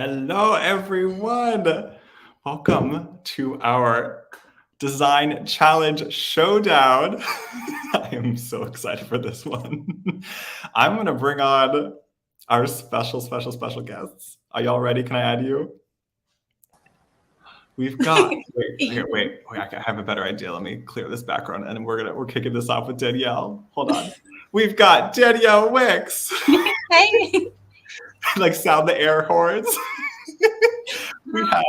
Hello, everyone. Welcome to our design challenge showdown. I am so excited for this one. I'm going to bring on our special guests. Are y'all ready? Can I add you? We've got, wait, I have a better idea. Let me clear this background and we're kicking this off with Danielle. Hold on. We've got Danielle Wicks. Hey. Like sound the air horns. We have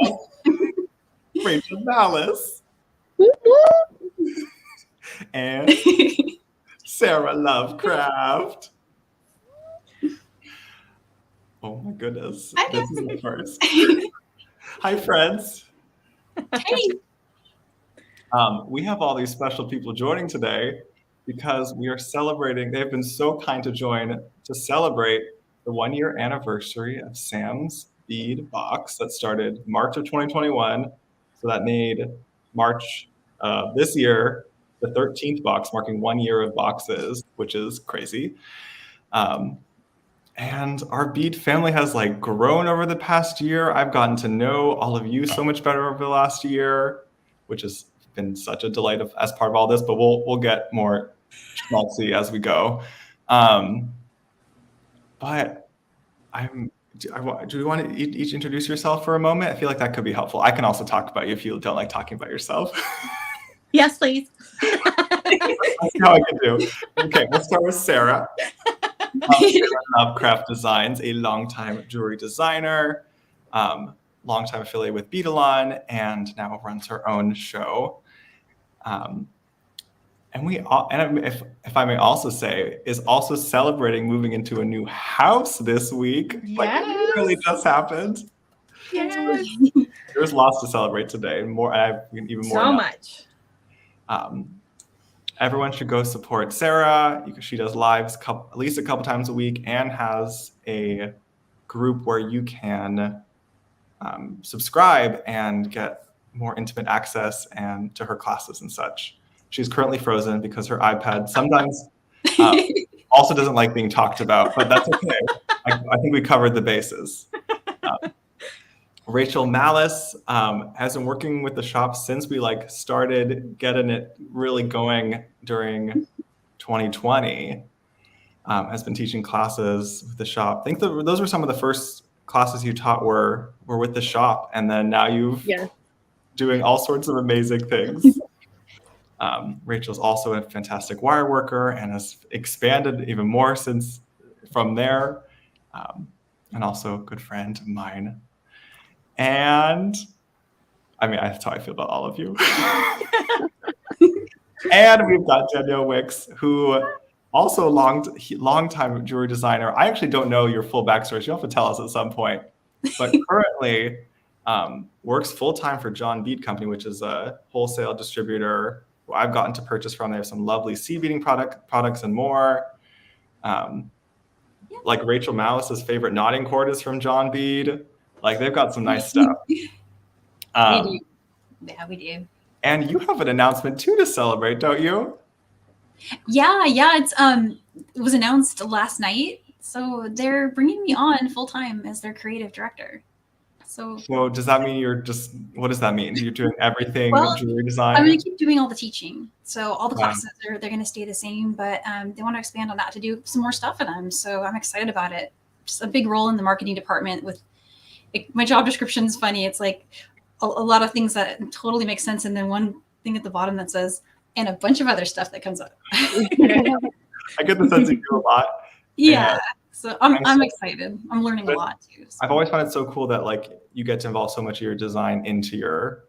Rachel Mallis and Sara Lovecraft. Oh my goodness. This is the first. Hi, friends. Hey. We have all these special people joining today because we are celebrating. They've been so kind to join to celebrate the 1-year anniversary of Sam's Bead box that started March of 2021. So that made March this year the 13th box, marking 1 year of boxes, which is crazy. And our Bead family has like grown over the past year. I've gotten to know all of you so much better over the last year, which has been such a delight as part of all this, but we'll get more schmaltzy as we go. But do we want to each introduce yourself for a moment? I feel like that could be helpful. I can also talk about you if you don't like talking about yourself. Yes, please. That's how I can do. Okay, let's start with Sara. Sara Lovecraft Designs, a longtime jewelry designer, longtime affiliate with Beadalon, and now runs her own show. And if I may also say, is also celebrating moving into a new house this week. Yes. Like it literally just happened. Yes. There's lots to celebrate today, and more. I have even more. So much. Everyone should go support Sara. She does lives at least a couple times a week, and has a group where you can subscribe and get more intimate access and to her classes and such. She's currently frozen because her iPad sometimes also doesn't like being talked about, but that's okay. I think we covered the bases. Rachel Mallis has been working with the shop since we started getting it really going during 2020. Has been teaching classes with the shop. I think those were some of the first classes you taught were with the shop, and then now you've doing all sorts of amazing things. Rachel's also a fantastic wire worker and has expanded even more from there, and also a good friend of mine. And I mean, that's how I feel about all of you. And we've got Danielle Wicks, who also long-time jewelry designer. I actually don't know your full backstory. You'll have to tell us at some point. But currently works full-time for John Bead Company, which is a wholesale distributor who I've gotten to purchase from. They have some lovely seed beading products and more. Like Rachel Mallis's favorite knotting cord is from John Bead. Like they've got some nice stuff. We do. Yeah, we do. And you have an announcement too to celebrate, don't you? Yeah. It was announced last night. So they're bringing me on full time as their creative director. So does that mean what does that mean? You're doing everything jewelry design? I'm going to keep doing all the teaching. So all the classes they're going to stay the same, but they want to expand on that to do some more stuff for them. So I'm excited about it. Just a big role in the marketing department with my job description is funny. It's like a lot of things that totally make sense. And then one thing at the bottom that says, and a bunch of other stuff that comes up. I get the sense you do a lot. Yeah. So I'm excited. I'm learning a lot too. So. I've always found it so cool that you get to involve so much of your design into your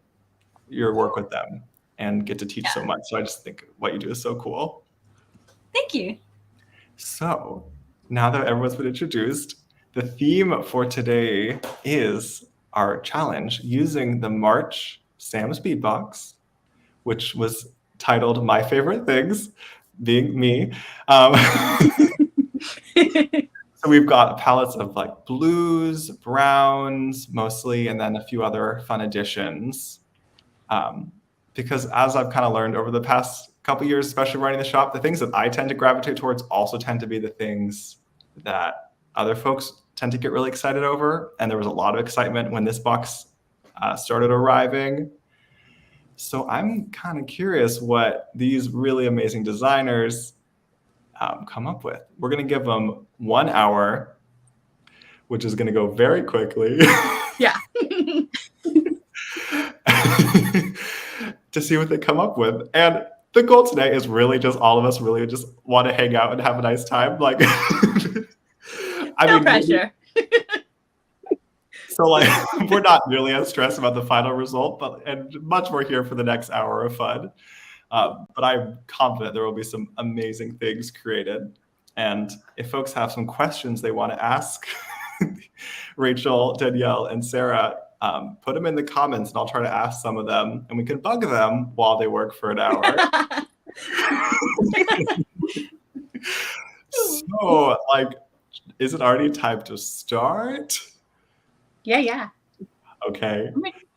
work with them and get to teach so much. So I just think what you do is so cool. Thank you. So now that everyone's been introduced, the theme for today is our challenge using the March Sam's Bead box, which was titled My Favorite Things, being me. So we've got palettes of blues, browns mostly, and then a few other fun additions. Because as I've kind of learned over the past couple years, especially running the shop, the things that I tend to gravitate towards also tend to be the things that other folks tend to get really excited over. And there was a lot of excitement when this box started arriving. So I'm kind of curious what these really amazing designers come up with. We're going to give them 1 hour, which is going to go very quickly. Yeah. To see what they come up with. And the goal today is really just all of us really just want to hang out and have a nice time. Like, No pressure. So like, we're not nearly as stressed about the final result, and much more here for the next hour of fun. But I'm confident there will be some amazing things created. And if folks have some questions they want to ask Rachel, Danielle, and Sara, put them in the comments and I'll try to ask some of them, and we can bug them while they work for an hour. So, like, is it already time to start? Yeah. Okay.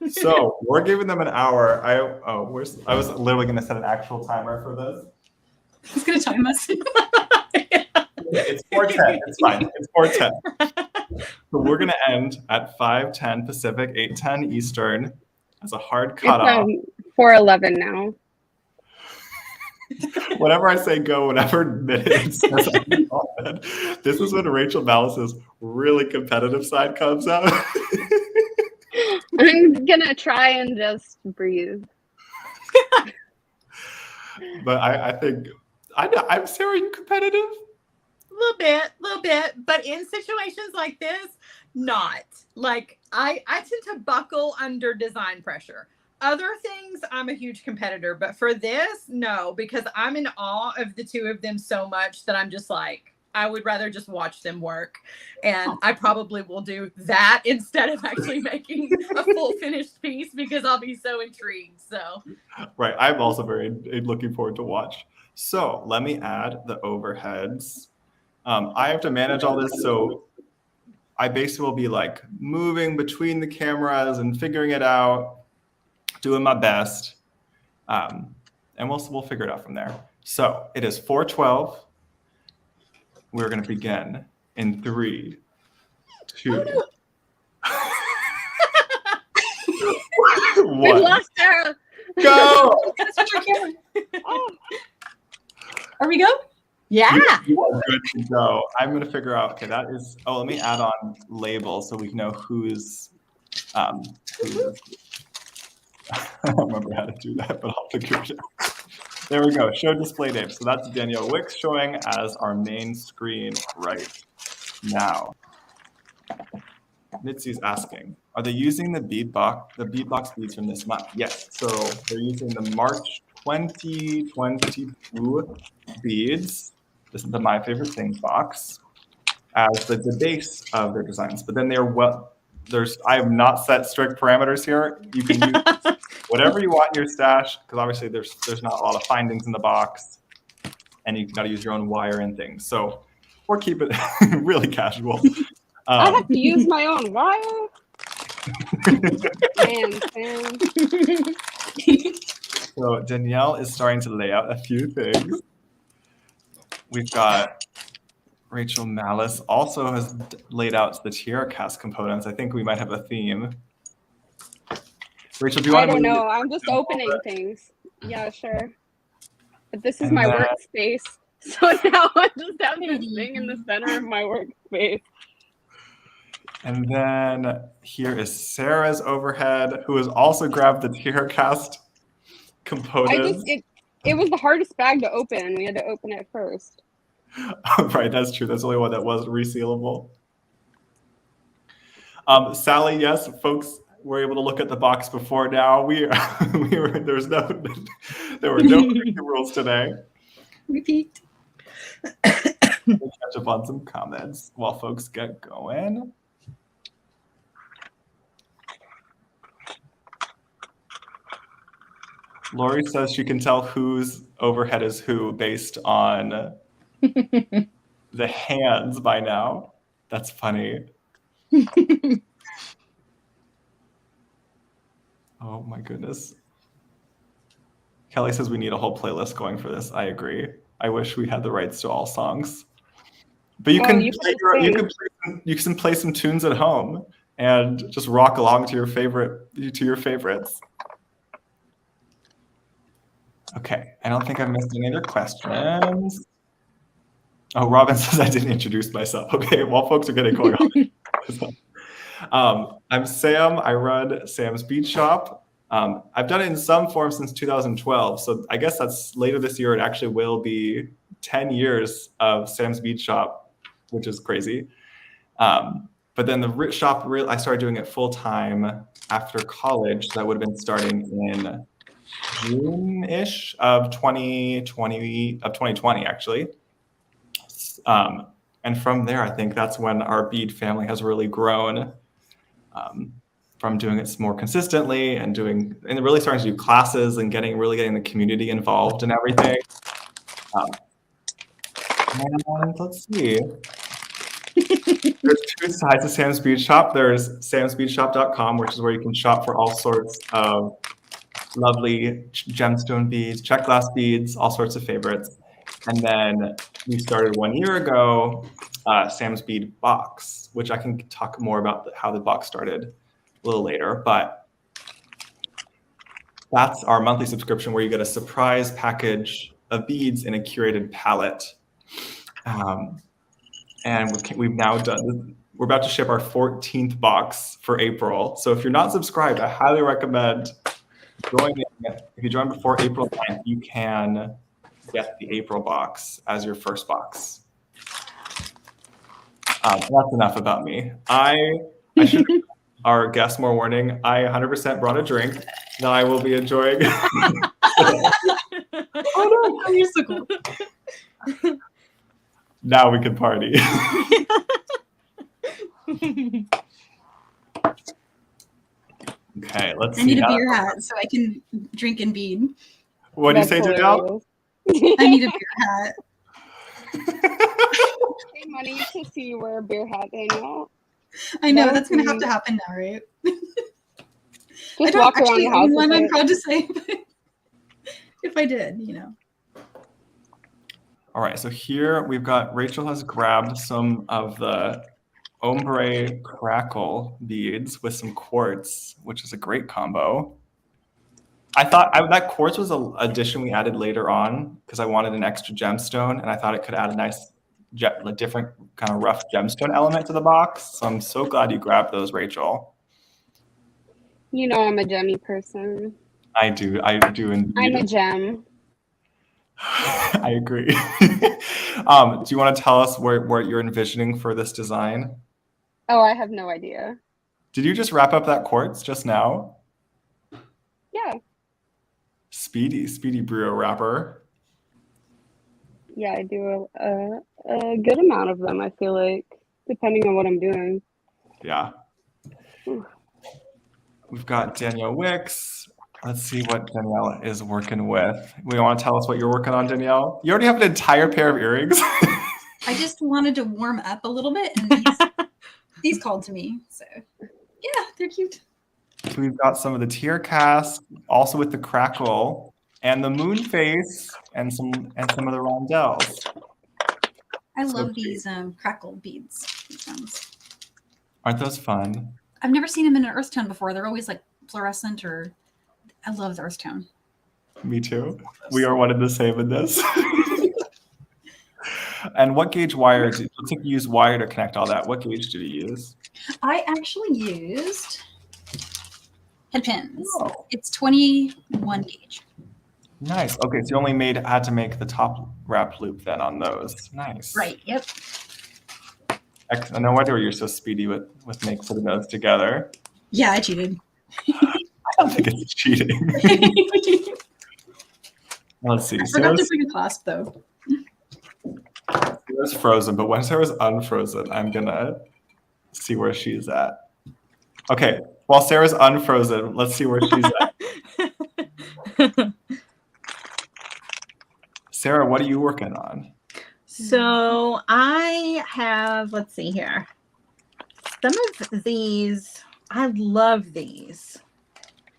So we're giving them an hour. I was literally going to set an actual timer for this. He's going to time us. It's 4:10. It's fine. It's 4:10. So we're going to end at 5:10 Pacific, 8:10 Eastern as a hard cutoff. It's 4:11 now. Whenever I say go, whenever minutes, this is when Rachel Mallis's really competitive side comes out. I'm gonna try and just breathe. But I think I'm Sarah. Are you competitive? A little bit, but in situations like this, not. Like I tend to buckle under design pressure. Other things, I'm a huge competitor, but for this, no, because I'm in awe of the two of them so much that I'm just like, I would rather just watch them work. And I probably will do that instead of actually making a full finished piece because I'll be so intrigued. So, right. I'm also very looking forward to watch. So let me add the overheads. I have to manage all this. So I basically will be like moving between the cameras and figuring it out, doing my best. And we'll figure it out from there. So it is 4:12. We're going to begin in 3, 2, 1. We lost Sara. Go! Switch your camera. Are we go? yeah. You are good to go. I'm going to figure out, okay, that is, let me add on labels so we can know who's I don't remember how to do that, but I'll figure it out. There we go. Show display name. So that's Danielle Wicks showing as our main screen right now. Mitzi's asking, are they using the beadbox beads from this month? Yes. So they're using the March 2022 beads. This is the My Favorite Things box as the base of their designs. But then I have not set strict parameters here. You can use whatever you want in your stash, because obviously there's not a lot of findings in the box, and you got to use your own wire and things. So or keep it really casual. I have to use my own wire. Man. So Danielle is starting to lay out a few things. We've got Rachel Mallis also has laid out the tiara cast components. I think we might have a theme. Rachel, do you want to? I don't know. I'm just opening things. Yeah, sure. But this is my workspace. So now I just have this thing in the center of my workspace. And then here is Sarah's overhead, who has also grabbed the tiara cast components. It was the hardest bag to open. We had to open it first. Right, that's true. That's the only one that was resealable. Sally, yes, folks were able to look at the box before now. There were no rules today. Repeat. We'll catch up on some comments while folks get going. Lori says she can tell whose overhead is who based on the hands by now. That's funny. Oh my goodness. Kelly says we need a whole playlist going for this. I agree. I wish we had the rights to all songs. But you Oh, can you play should you can play some tunes at home and just rock along to your favorites. Okay, I don't think I've missed any other questions. Oh, Robin says I didn't introduce myself. Okay, while folks are getting going on. I'm Sam. I run Sam's Bead Shop. I've done it in some form since 2012. So I guess that's later this year. It actually will be 10 years of Sam's Bead Shop, which is crazy. But then the shop, I started doing it full time after college. So that would have been starting in June-ish of 2020 actually. And from there, I think that's when our bead family has really grown, from doing it more consistently and really starting to do classes and really getting the community involved in everything. And let's see. There's two sides of Sam's Bead Shop. There's samsbeadshop.com, which is where you can shop for all sorts of lovely gemstone beads, check glass beads, all sorts of favorites. And then we started 1 year ago, Sam's Bead Box, which I can talk more about how the box started a little later. But that's our monthly subscription where you get a surprise package of beads in a curated palette. And we've now we're about to ship our 14th box for April. So if you're not subscribed, I highly recommend joining. If you join before April 9th, you can get the April box as your first box. That's enough about me. I should give our guests more warning. I 100% brought a drink that I will be enjoying. Oh no, you're so cool. Now we can party. Okay, let's see. I need a beer hat so I can drink and bead. What do you say, Danielle? I need a beer hat. Pay money to see you wear a beer hat, Danielle. I know, that's going to have to happen now, right? I don't walk around actually the house own one, with I'm it. proud to say. But if I did, you know. All right, so here we've got, Rachel has grabbed some of the ombre crackle beads with some quartz, which is a great combo. I thought that quartz was an addition we added later on because I wanted an extra gemstone, and I thought it could add a nice, different kind of rough gemstone element to the box. So I'm so glad you grabbed those, Rachel. You know I'm a gemmy person. I do indeed. I'm a gem. I agree. Do you want to tell us what you're envisioning for this design? Oh, I have no idea. Did you just wrap up that quartz just now? Yeah. Speedy Brio wrapper. Yeah, I do a good amount of them, I feel like, depending on what I'm doing. Yeah. We've got Danielle Wicks. Let's see what Danielle is working with. We want to tell us what you're working on, Danielle? You already have an entire pair of earrings. I just wanted to warm up a little bit, and these called to me. So, yeah, they're cute. So we've got some of the tear cast, also with the crackle, and the moon face, and some of the rondelles. I So love cute. these crackle beads. These ones. Aren't those fun? I've never seen them in an earth tone before. They're always like fluorescent, or I love the earth tone. Me too. We are one and the same in this. And what gauge wire? Looks like you use wire to connect all that. What gauge did you use? I actually used head pins. Oh. It's 21 gauge. Nice. Okay, so you only had to make the top wrap loop then on those. Nice. Right. Yep. No wonder you're so speedy with putting those together. Yeah, I cheated. I don't think it's cheating. Let's see. I forgot to bring a clasp though. Sarah's frozen, but when Sarah's unfrozen, I'm gonna see where she's at. Okay, while Sarah's unfrozen, let's see where she's at. Sarah, what are you working on? So I have, let's see here. Some of these, I love these.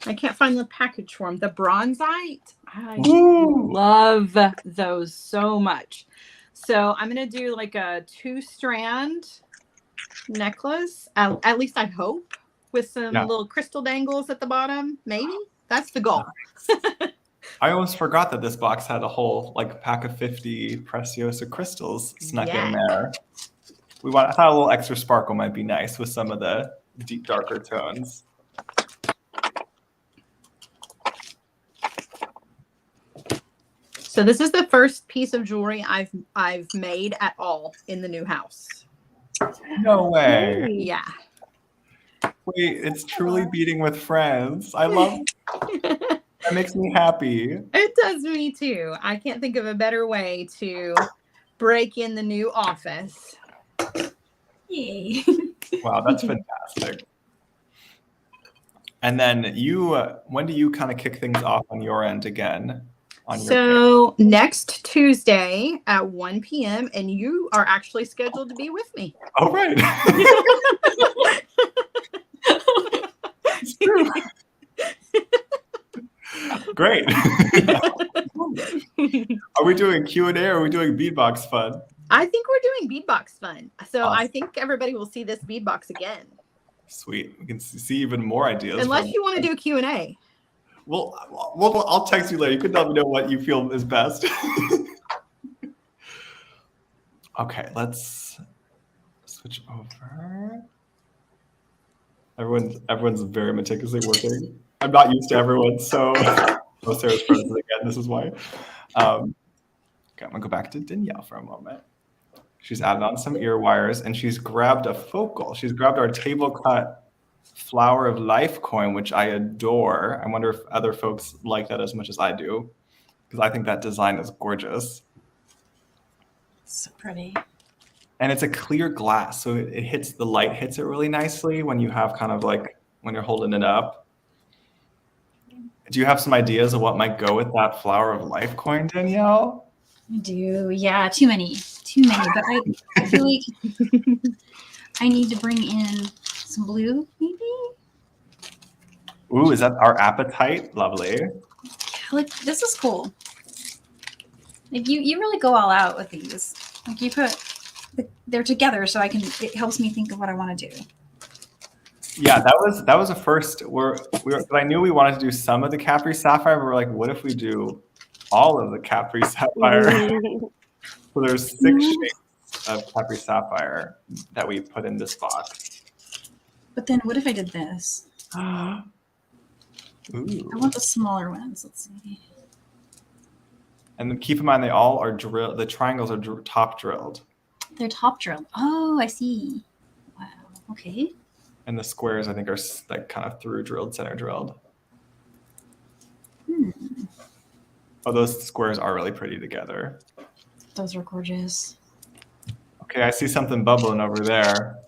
I can't find the package for them. The bronzite, I love those so much. So I'm going to do like a 2-strand necklace. At least I hope, with some little crystal dangles at the bottom. Maybe that's the goal. I almost forgot that this box had a whole like pack of 50 Preciosa crystals snuck in there. I thought a little extra sparkle might be nice with some of the deep, darker tones. So this is the first piece of jewelry I've made at all in the new house. No way. Yeah. Wait, it's truly beading with friends. I love it. That makes me happy. It does me too. I can't think of a better way to break in the new office. Yay. Wow, that's fantastic. And then when do you kind of kick things off on your end again? So next Tuesday at 1 p.m. and you are actually scheduled to be with me. Oh, right. It's true. Great. Are we doing Q&A or are we doing beadbox fun? I think we're doing beadbox fun. So awesome. I think everybody will see this beadbox again. Sweet. We can see even more ideas. Unless you want to do a Q&A. Well, I'll text you later. You can let me know what you feel is best. Okay, let's switch over. Everyone's very meticulously working. I'm not used to everyone, so Sarah's present again. This is why. Okay, I'm gonna go back to Danielle for a moment. She's added on some ear wires and she's grabbed a focal. She's grabbed our table cut Flower of Life coin, which I adore. I wonder if other folks like that as much as I do, because I think that design is gorgeous. So pretty. And it's a clear glass, so it hits the light, hits it really nicely when you have kind of like when you're holding it up. Do you have some ideas of what might go with that Flower of Life coin, Danielle? I do. Yeah, too many. But I feel like I need to bring in some blue, maybe. Ooh, is that our appetite? Lovely. Like, this is cool. Like you really go all out with these. Like you put, they're together, so it helps me think of what I want to do. Yeah, that was a first. I knew we wanted to do some of the Capri Sapphire, but we're like, what if we do all of the Capri Sapphire? So there's 6 shades of Capri Sapphire that we put in this box. But then what if I did this? Ooh. I want the smaller ones. Let's see. And then keep in mind, they all are drilled. The triangles are top drilled. They're top drilled. Oh, I see. Wow. Okay. And the squares, I think, are like kind of through drilled, center drilled. Oh, those squares are really pretty together. Those are gorgeous. Okay, I see something bubbling over there.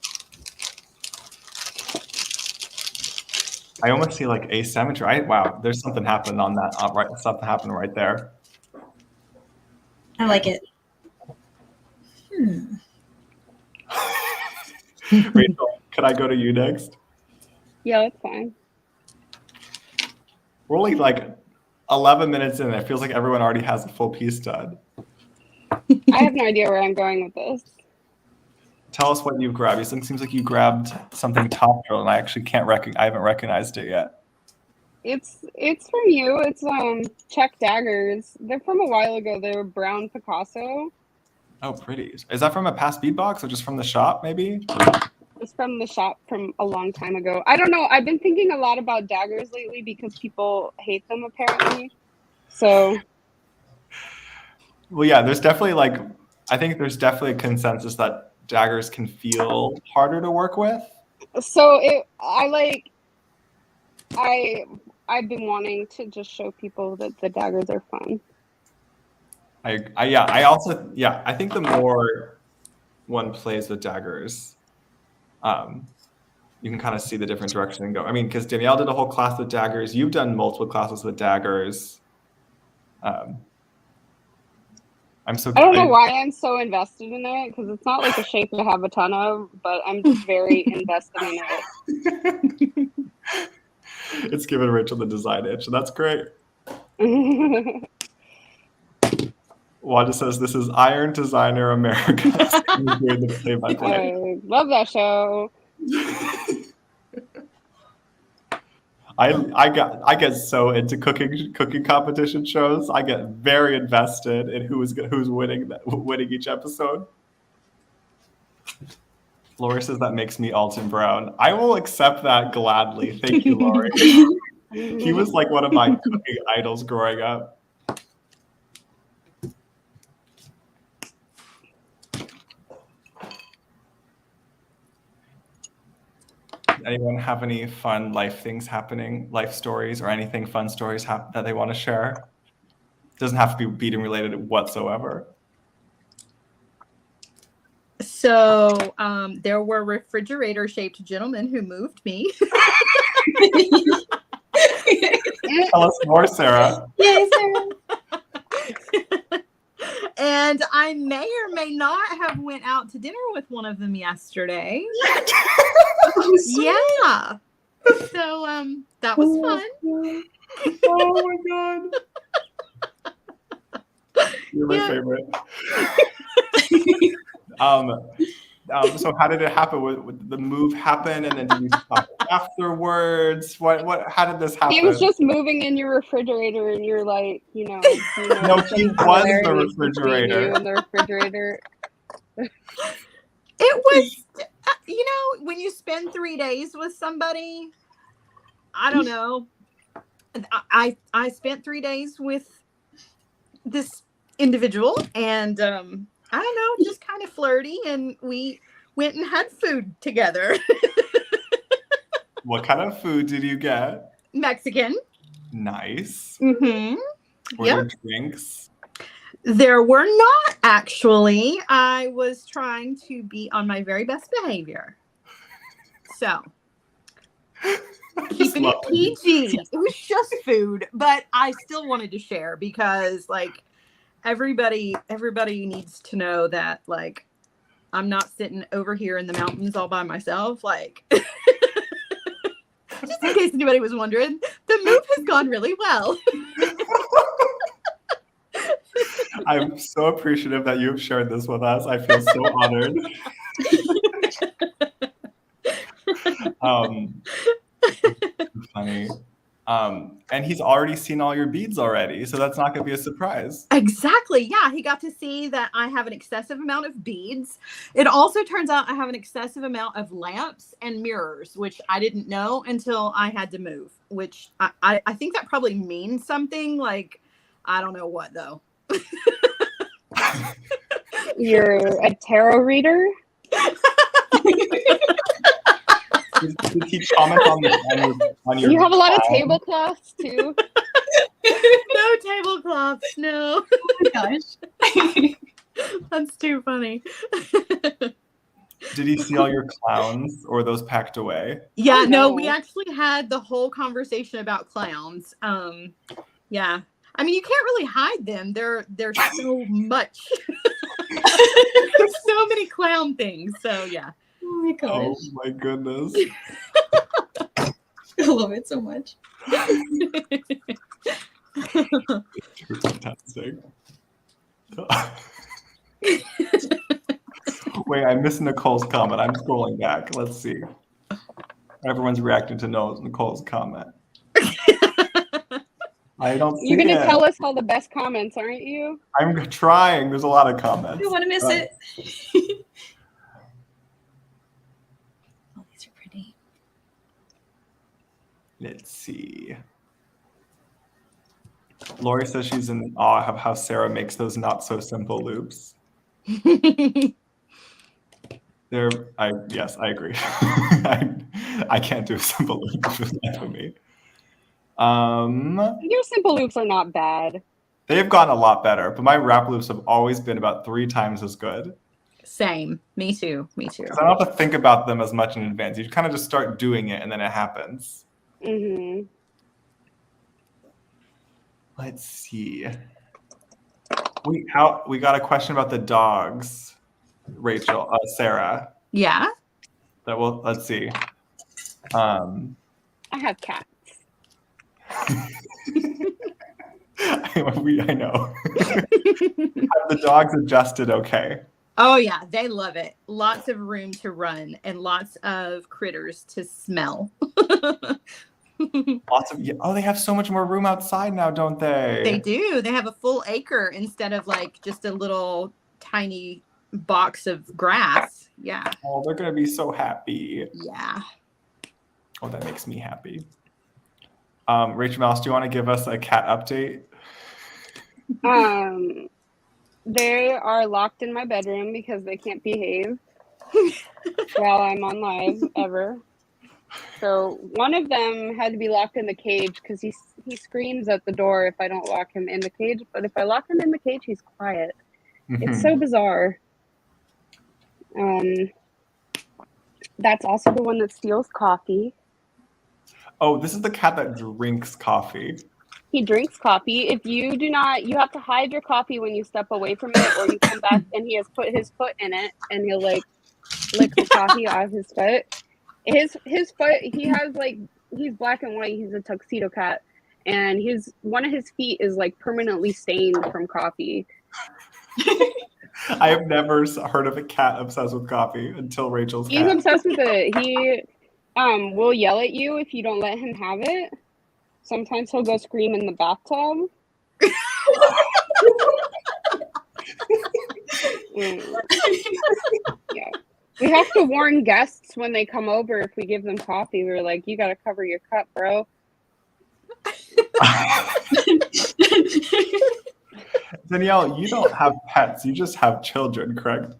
I almost see like asymmetry. Wow, there's something happening on that. Right, something happening right there. I like it. Rachel, can I go to you next? Yeah, that's fine. We're only like 11 minutes in. It feels like everyone already has a full piece done. I have no idea where I'm going with this. Tell us what you've grabbed. It seems like you grabbed something top drill, and I actually I haven't recognized it yet. It's from you. It's Czech Daggers. They're from a while ago. They were brown Picasso. Oh, pretty. Is that from a past bead box or just from the shop, maybe? It's from the shop from a long time ago. I don't know. I've been thinking a lot about daggers lately because people hate them, apparently. So. Well, yeah, there's definitely I think there's definitely a consensus that daggers can feel harder to work with. So I've been wanting to just show people that the daggers are fun. I think the more one plays with daggers, you can kind of see the different direction and go. I mean, because Danielle did a whole class with daggers. You've done multiple classes with daggers. I don't know why I'm so invested in it, because it's not like a shape I have a ton of, but I'm just very invested in it. It's giving Rachel the design itch, and that's great. Wanda says this is Iron Designer America. The play-by-play. I love that show. I get so into cooking competition shows. I get very invested in who's winning each episode. Lori says that makes me Alton Brown. I will accept that gladly. Thank you, Lori. He was like one of my cooking idols growing up. Anyone have any fun life things happening, life stories, or anything fun stories that they want to share? Doesn't have to be beading related whatsoever. So there were refrigerator-shaped gentlemen who moved me. Tell us more, Sarah. Yay, Sarah. And I may or may not have went out to dinner with one of them yesterday. Yeah. So that was fun. Oh my god. You're my favorite. So how did it happen? Would the move happen, and then did you stop afterwards? How did this happen? He was just moving in your refrigerator, and you're like, No, he was the refrigerator. You and the refrigerator. It was, when you spend 3 days with somebody, I don't know. I spent 3 days with this individual, and I don't know, just kind of flirty, and we went and had food together. What kind of food did you get? Mexican. Nice. Mm-hmm. Were there drinks? There were not, actually. I was trying to be on my very best behavior. So, keeping it PG. It was just food, but I still wanted to share because, everybody needs to know that, I'm not sitting over here in the mountains all by myself. Just in case anybody was wondering, the move has gone really well. I'm so appreciative that you've shared this with us. I feel so honored. Funny. And he's already seen all your beads already, so that's not going to be a surprise. Exactly. Yeah, he got to see that I have an excessive amount of beads. It also turns out I have an excessive amount of lamps and mirrors, which I didn't know until I had to move, which I think that probably means something. I don't know what, though. You're a tarot reader? Did he comment on your You have a lot of tablecloths, too. No tablecloths, no. Oh my gosh. That's too funny. Did he see all your clowns, or were those packed away? Yeah, Oh, no, no. we actually had the whole conversation about clowns. Yeah. I mean, you can't really hide them. There's so much. There's so many clown things. So yeah. Oh my gosh. Oh my goodness. I love it so much. You're fantastic. Wait, I missed Nicole's comment. I'm scrolling back. Let's see. Everyone's reacting to Nicole's comment. I don't see You're going to it. tell us all the best comments, aren't you? I'm trying. There's a lot of comments. I don't want to miss it. Oh, these are pretty. Let's see. Lori says she's in awe of how Sarah makes those not so simple loops. Yes, I agree. I can't do a simple loop. It's just not for me. Your simple loops are not bad. They've gotten a lot better, but my wrap loops have always been about 3 times as good. Same. Me too. Because I don't have to think about them as much in advance. You kind of just start doing it, and then it happens. Mm-hmm. Let's see. We got a question about the dogs, Sarah. Yeah. Let's see. I have cats. I know. Have the dogs adjusted okay? Oh yeah, they love it. Lots of room to run and lots of critters to smell. Lots of they have so much more room outside now, don't they? They do. They have a full acre instead of like just a little tiny box of grass. Yeah. Oh, they're gonna be so happy. Yeah. Oh, that makes me happy. Rachel Mouse, do you want to give us a cat update? They are locked in my bedroom because they can't behave while I'm on live ever. So one of them had to be locked in the cage because he screams at the door if I don't lock him in the cage. But if I lock him in the cage, he's quiet. It's so bizarre. That's also the one that steals coffee. Oh, this is the cat that drinks coffee. He drinks coffee. If you do not, you have to hide your coffee when you step away from it, or you come back and he has put his foot in it and he'll like lick the coffee off his foot. His foot, he has like, he's black and white. He's a tuxedo cat, and one of his feet is like permanently stained from coffee. I have never heard of a cat obsessed with coffee until Rachel's cat. He's obsessed with it. He will yell at you if you don't let him have it. Sometimes he'll go scream in the bathtub. Yeah. We have to warn guests when they come over if we give them coffee. We're like, you got to cover your cup, bro. Danielle, you don't have pets. You just have children, correct?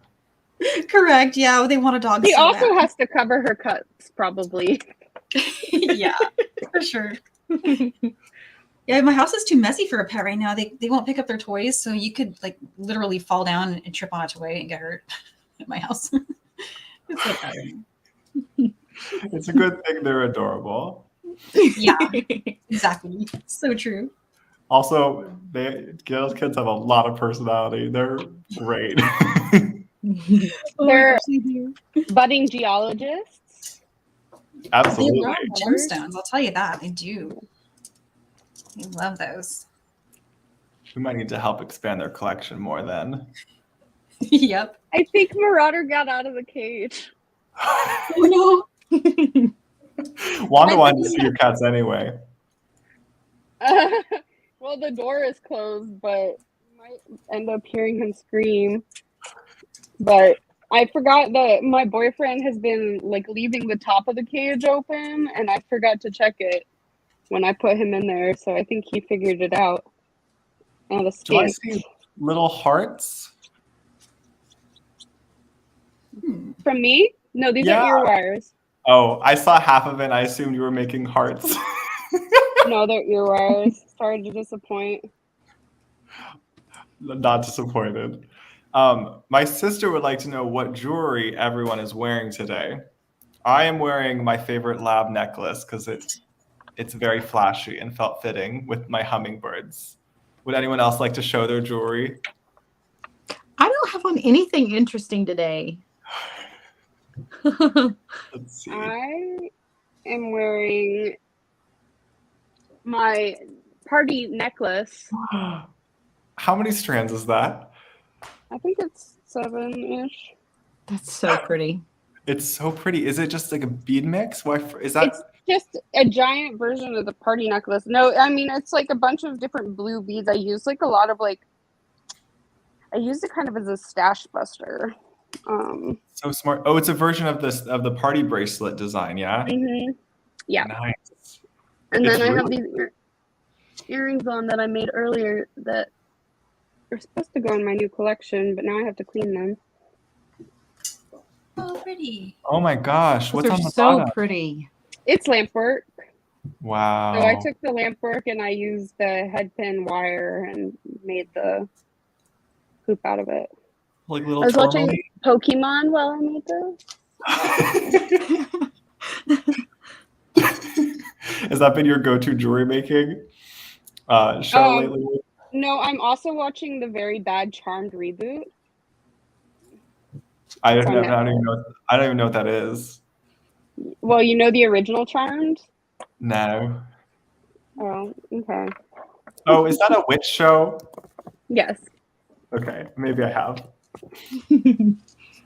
Correct. Yeah, they want a dog. He so also bad. has to cover her cups, probably. Yeah, for sure. Yeah, my house is too messy for a pet right now. They won't pick up their toys, so you could like literally fall down and trip on a toy and get hurt at my house. It's like that. It's a good thing they're adorable. Yeah, exactly. So true. Also, Gail's kids have a lot of personality. They're great. They're actually do. budding geologists. They Absolutely. love gemstones. I'll tell you that they do. They love those. We might need to help expand their collection more then. Yep. I think Marauder got out of the cage. Oh no. Wanda wanted to see your cats anyway. Well, the door is closed, but you might end up hearing him scream. But I forgot that my boyfriend has been like leaving the top of the cage open, and I forgot to check it when I put him in there. So I think he figured it out. And it Do I stinks. see little hearts? From me? No, these Yeah. are ear wires. Oh, I saw half of it and I assumed you were making hearts. No, they're ear wires. Sorry to disappoint. Not disappointed. My sister would like to know what jewelry everyone is wearing today. I am wearing my favorite lab necklace because it's very flashy and felt fitting with my hummingbirds. Would anyone else like to show their jewelry? I don't have on anything interesting today. Let's see. I am wearing my party necklace. How many strands is that? I think it's 7-ish. That's so pretty. It's so pretty. Is it just like a bead mix? Why is that? It's just a giant version of the party necklace. No, I mean, it's like a bunch of different blue beads. I used like a lot of like, I used it kind of as a stash buster. So smart. Oh, it's a version of the party bracelet design, yeah? Mhm. Yeah. Nice. And It's then I have really- these earrings on that I made earlier that are supposed to go in my new collection, but now I have to clean them. Oh, pretty. Oh my gosh. Those What's are on the so bottom? pretty. It's lamp work. Wow. So I took the lamp work and I used the head pin wire and made the hoop out of it. Like little I was watching tourmaline? Pokemon while I made this. Has that been your go-to jewelry making show lately? No, I'm also watching the Very Bad Charmed reboot. I It's don't, on I don't even know. I don't even know what that is. Well, you know the original Charmed? No. Oh, okay. Oh, is that a witch show? Yes. Okay, maybe I have.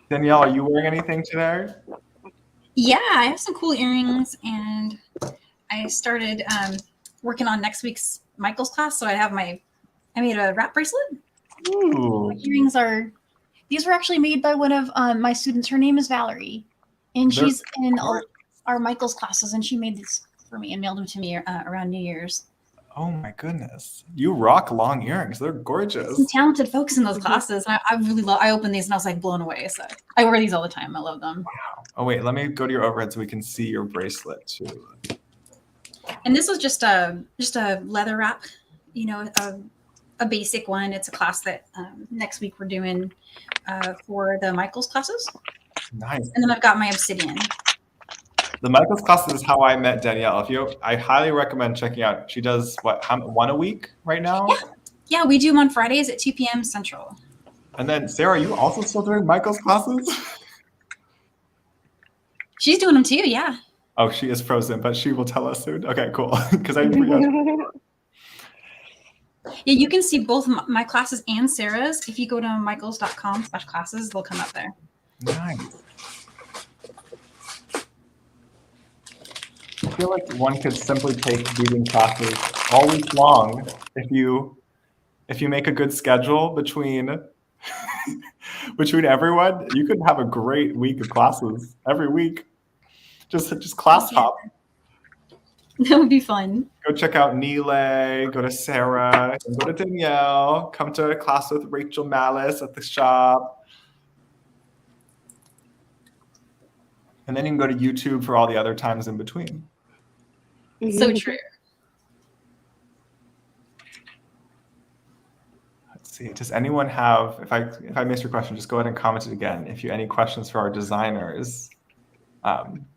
Danielle, are you wearing anything today? Yeah, I have some cool earrings, and I started working on next week's Michael's class. So I made a wrap bracelet. Ooh, These were actually made by one of my students. Her name is Valerie, and They're she's in gorgeous. our Michael's classes, and she made these for me and mailed them to me around New Year's. Oh my goodness. You rock long earrings. They're gorgeous. Some talented folks in those classes. And I really love. I opened these and I was like blown away. So I wear these all the time. I love them. Oh wait, let me go to your overhead so we can see your bracelet too. And this was just a leather wrap, a basic one. It's a class that next week we're doing for the Michael's classes. Nice. And then I've got my obsidian. The Michael's class is how I met Danielle. I highly recommend checking out. She does one a week right now? Yeah, we do them on Fridays at 2 p.m. Central. And then Sarah, are you also still doing Michael's classes? She's doing them too, yeah. Oh, she is frozen, but she will tell us soon. Okay, cool. Because Yeah, you can see both my classes and Sarah's. If you go to michaels.com/classes, they'll come up there. Nice. I feel like one could simply take beading classes all week long if you make a good schedule between everyone. You could have a great week of classes every week. Just class hop. That would be fun. Go check out Nile, go to Sara, go to Danielle, come to a class with Rachel Mallis at the shop. And then you can go to YouTube for all the other times in between. So true. Let's see. Does anyone have, if I missed your question, just go ahead and comment it again. If you have any questions for our designers,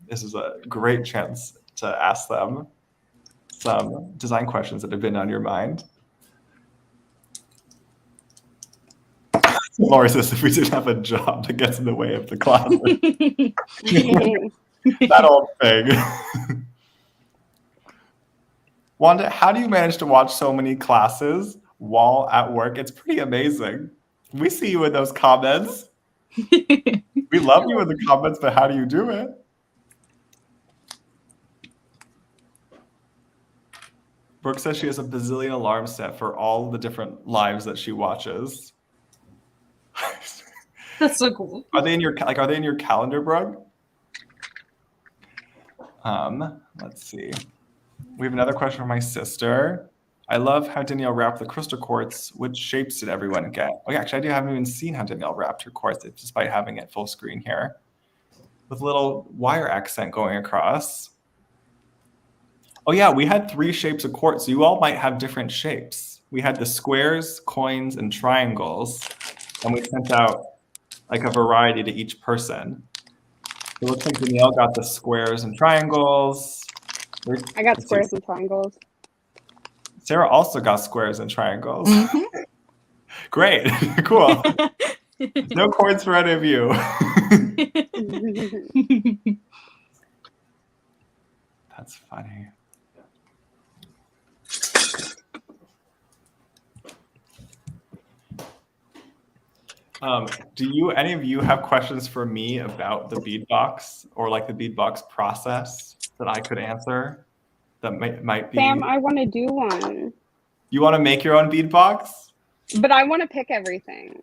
this is a great chance to ask them some design questions that have been on your mind. Laura says if we didn't have a job that gets in the way of the class. That old thing. Wanda, how do you manage to watch so many classes while at work? It's pretty amazing. We see you in those comments. We love you in the comments, but how do you do it? Brooke says she has a bazillion alarms set for all the different lives that she watches. That's so cool. Are they in your calendar, Brooke? Let's see. We have another question from my sister. I love how Danielle wrapped the crystal quartz. Which shapes did everyone get? Oh, yeah, actually, I haven't even seen how Danielle wrapped her quartz, despite having it full screen here, with a little wire accent going across. Oh, yeah, we had 3 shapes of quartz. So you all might have different shapes. We had the squares, coins, and triangles, and we sent out like a variety to each person. It looks like Danielle got the squares and triangles. I got squares and triangles. Sara also got squares and triangles. Mm-hmm. Great, cool. No cords for any of you. That's funny. Do any of you have questions for me about the bead box or like the bead box process that I could answer? That might be. Sam, I want to do one. You want to make your own bead box? But I want to pick everything.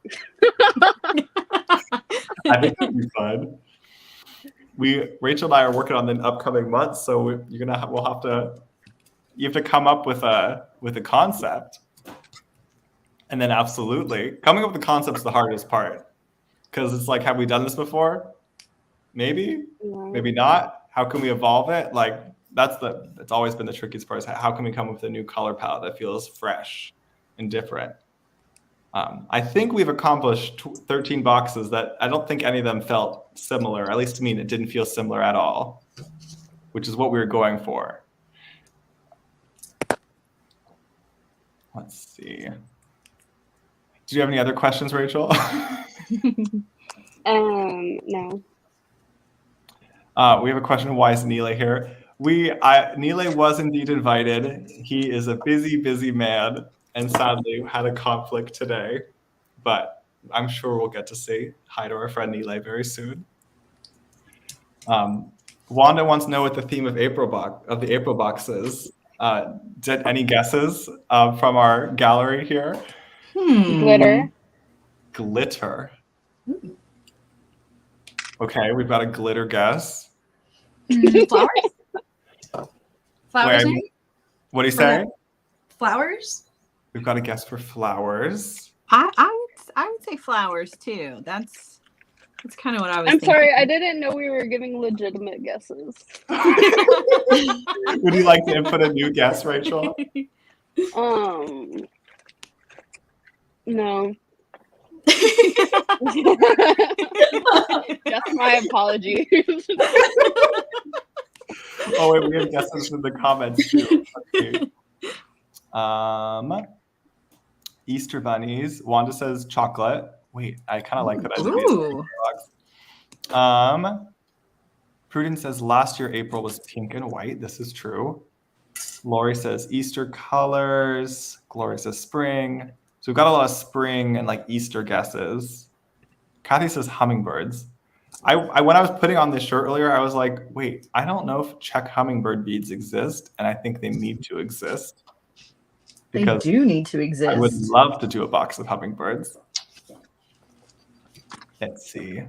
I think that'd be fun. Rachel and I are working on the upcoming months, so you have to come up with a concept. And then absolutely, coming up with the concept is the hardest part. Because it's like, have we done this before? Maybe, maybe not. How can we evolve it? Like, it's always been the trickiest part is how can we come up with a new color palette that feels fresh and different? I think we've accomplished 13 boxes that I don't think any of them felt similar. At least to me, it didn't feel similar at all, which is what we were going for. Let's see. Do you have any other questions, Rachel? No. We have a question. Why is Neela here? Nile was indeed invited. He is a busy man, and sadly had a conflict today. But I'm sure we'll get to say hi to our friend Nile very soon. Wanda wants to know what the theme of the April box is. Did any guesses from our gallery here? Glitter. Glitter. Okay, we've got a glitter guess. Flowers? Flowers, Wait, maybe? what do you say? Flowers? We've got a guess for flowers. I would say flowers too. That's kind of what I was I'm thinking. sorry, I didn't know we were giving legitimate guesses. Would you like to input a new guess, Rachel? No. That's my apology. Oh wait, we have guesses in the comments too. Okay. Easter bunnies. Wanda says chocolate. Wait, I kind of like that idea. Prudence says last year April was pink and white. This is true. Lori says Easter colors. Gloria says spring. So we've got a lot of spring and like Easter guesses. Kathy says hummingbirds. When I was putting on this shirt earlier, I was like, wait, I don't know if Czech hummingbird beads exist, and I think they need to exist. They do need to exist. I would love to do a box of hummingbirds. Let's see.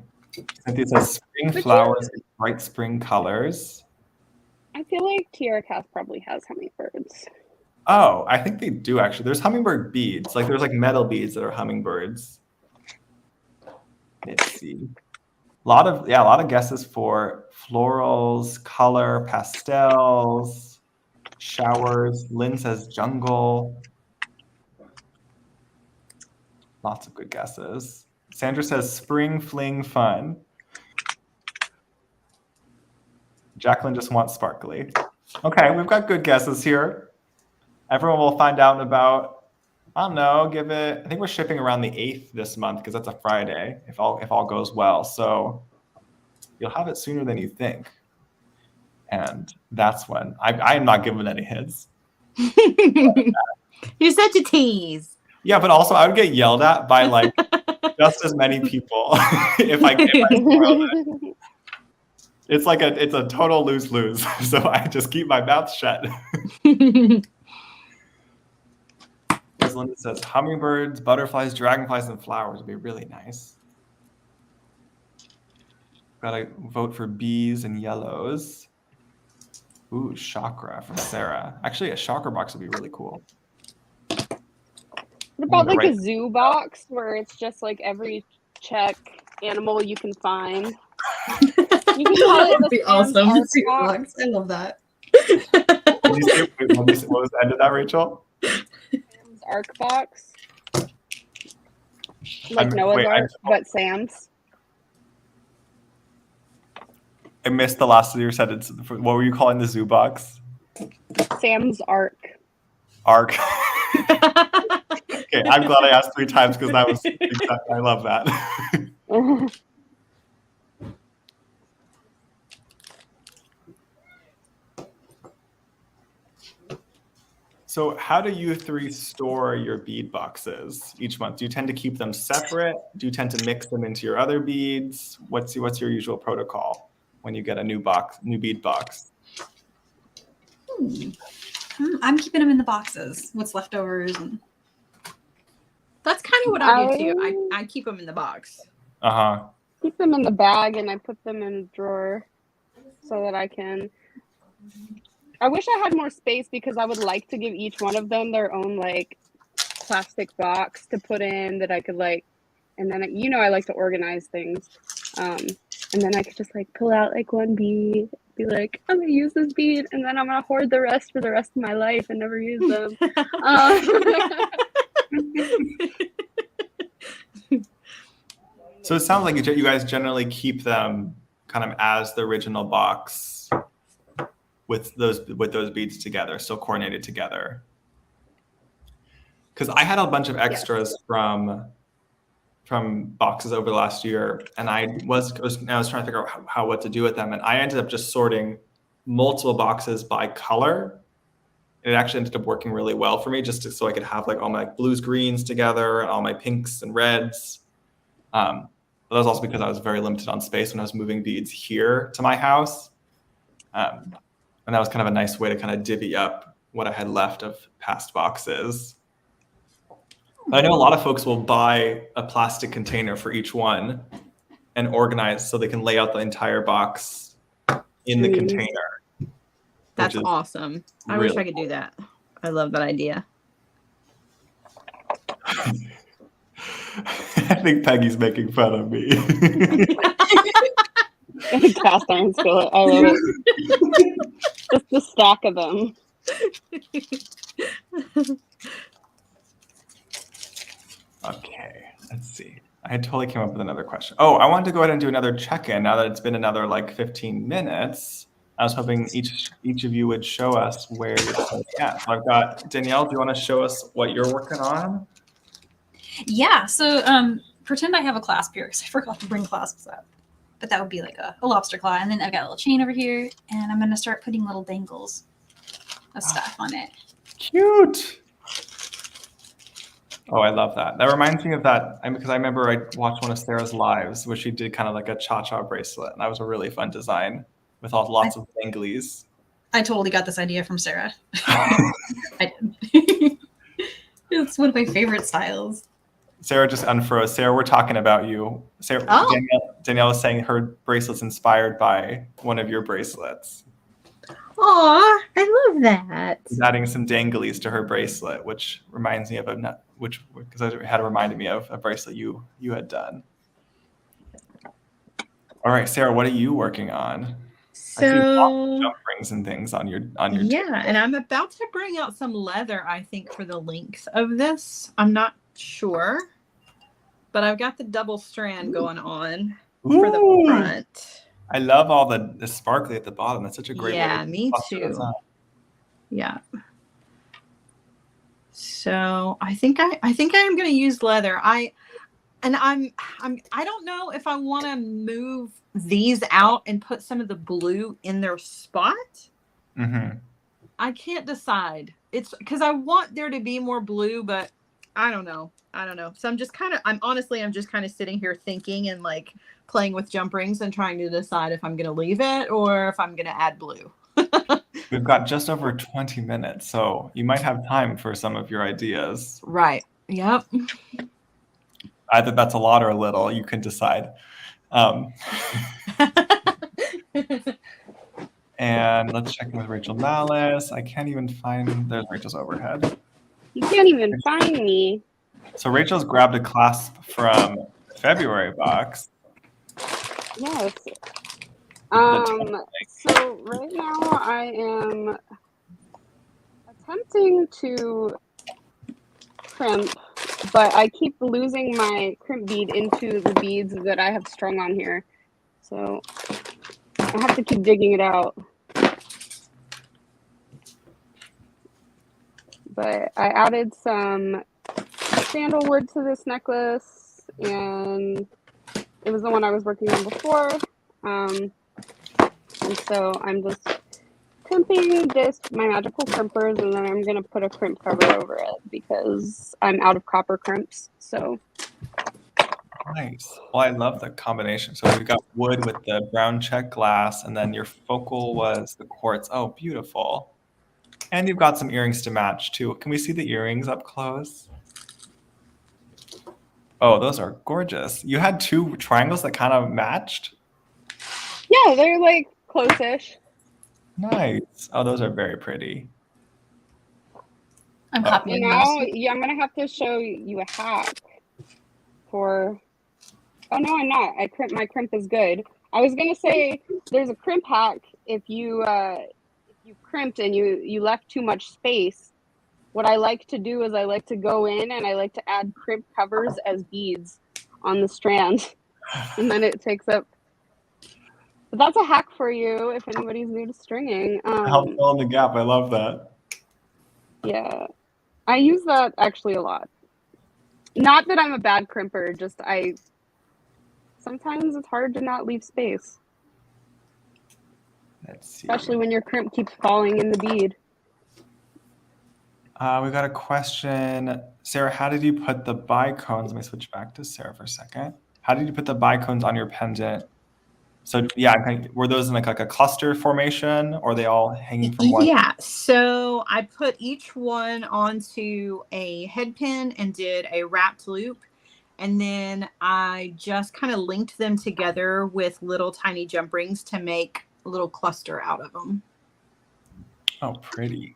Cynthia says spring flowers, bright spring colors. I feel like Tierra Cast probably has hummingbirds. Oh, I think they do actually. There's hummingbird beads. Like there's like metal beads that are hummingbirds. Let's see. A lot of guesses for florals, color, pastels, showers. Lynn says jungle. Lots of good guesses. Sandra says spring fling fun. Jacqueline just wants sparkly. Okay, we've got good guesses here. Everyone will find out in about, I don't know, I think we're shipping around the 8th this month because that's a Friday, if all goes well. So you'll have it sooner than you think. And that's when, I am not giving any hints. You're such a tease. Yeah, but also I would get yelled at by like just as many people if I spoiled it. It's a total lose-lose. So I just keep my mouth shut. Linda says hummingbirds, butterflies, dragonflies, and flowers would be really nice. Gotta vote for bees and yellows. Ooh, chakra from Sara. Actually, a chakra box would be really cool. What about like a zoo box where it's just like every Czech animal you can find? You can call it That'd be awesome. Zoo box. I love that. What was the end of that, Rachel? Arc box, like Noah's Ark, but Sam's. I missed the last of your sentence. What were you calling the zoo box? Sam's Ark. Arc. Okay, I'm glad I asked 3 times because that was I love that. So how do you 3 store your bead boxes each month? Do you tend to keep them separate? Do you tend to mix them into your other beads? What's your usual protocol when you get a new bead box? I'm keeping them in the boxes. What's leftovers and That's kind of what I do too. I keep them in the box. Keep them in the bag and I put them in a drawer so that I can. I wish I had more space because I would like to give each one of them their own like plastic box to put in that I could like, and then I like to organize things, and then I could just like pull out like one bead, be like, I'm gonna use this bead, and then I'm gonna hoard the rest for the rest of my life and never use them. So it sounds like you guys generally keep them kind of as the original box. With those beads together, still coordinated together. Because I had a bunch of extras from boxes over the last year, and I was trying to figure out what to do with them, and I ended up just sorting multiple boxes by color. And it actually ended up working really well for me, so I could have like all my blues, greens together, and all my pinks and reds. But that was also because I was very limited on space when I was moving beads here to my house. And that was kind of a nice way to kind of divvy up what I had left of past boxes. But I know a lot of folks will buy a plastic container for each one and organize so they can lay out the entire box in the container. That's awesome. I wish I could do that. I love that idea. I think Peggy's making fun of me. Cast iron skillet. I love it. Just the stack of them. Okay, let's see. I totally came up with another question. Oh, I wanted to go ahead and do another check-in now that it's been another like 15 minutes. I was hoping each of you would show us where you're starting at. So I've got Danielle. Do you want to show us what you're working on? Yeah. So pretend I have a clasp here because I forgot to bring clasps up. But that would be like a lobster claw. And then I've got a little chain over here. And I'm going to start putting little dangles of stuff on it. Cute. Oh, I love that. That reminds me of that because I remember I watched one of Sarah's lives where she did kind of like a cha-cha bracelet. And that was a really fun design with lots of danglies. I totally got this idea from Sarah. I did. It's one of my favorite styles. Sarah just unfroze. Sarah, we're talking about you. Sarah, Danielle was saying her bracelet's inspired by one of your bracelets. Aw, I love that. She's adding some danglies to her bracelet, which reminds me of because it had reminded me of a bracelet you had done. All right, Sarah, what are you working on? So I see lots of jump rings and things on your yeah, and I'm about to bring out some leather, I think, for the length of this. I'm not sure, but I've got the double strand going on for the front. I love all the sparkly at the bottom. That's such a great way. Yeah, me too. Yeah. So I think I am going to use leather. I don't know if I want to move these out and put some of the blue in their spot. Mm-hmm. I can't decide. It's because I want there to be more blue, but I don't know. So I'm just kind of sitting here thinking and like playing with jump rings and trying to decide if I'm going to leave it or if I'm going to add blue. We've got just over 20 minutes, so you might have time for some of your ideas. Right. Yep. Either that's a lot or a little. You can decide. And let's check in with Rachel Mallis. I can't even find. There's Rachel's overhead. You can't even find me. So Rachel's grabbed a clasp from February box. Yes. So right now I am attempting to crimp, but I keep losing my crimp bead into the beads that I have strung on here. So I have to keep digging it out. But I added some sandalwood to this necklace, and it was the one I was working on before. And so I'm just crimping my magical crimpers, and then I'm going to put a crimp cover over it because I'm out of copper crimps. So nice. Well, I love the combination. So we've got wood with the brown check glass, and then your focal was the quartz. Oh, beautiful. And you've got some earrings to match too. Can we see the earrings up close? Oh, those are gorgeous. You had two triangles that kind of matched? yeah, they're like close-ish. Nice. Oh, those are very pretty. I'm copying Now, those. yeah, I'm going to have to show you a hack for... Oh, no, I'm not. My crimp is good. I was going to say there's a crimp hack if you crimped and you left too much space. What I like to do is I like to go in and I like to add crimp covers as beads on the strand. And then it takes up... But that's a hack for you if anybody's new to stringing. Help fill in the gap. I love that. Yeah. I use that actually a lot. Not that I'm a bad crimper, just sometimes it's hard to not leave space. Let's see. Especially when your crimp keeps falling in the bead. We got a question. Sarah, how did you put the bicones? Let me switch back to Sarah for a second. How did you put the bicones on your pendant? So yeah, were those in like a cluster formation, or are they all hanging from one? Yeah, so I put each one onto a head pin and did a wrapped loop. And then I just kind of linked them together with little tiny jump rings to make a little cluster out of them. Oh, pretty.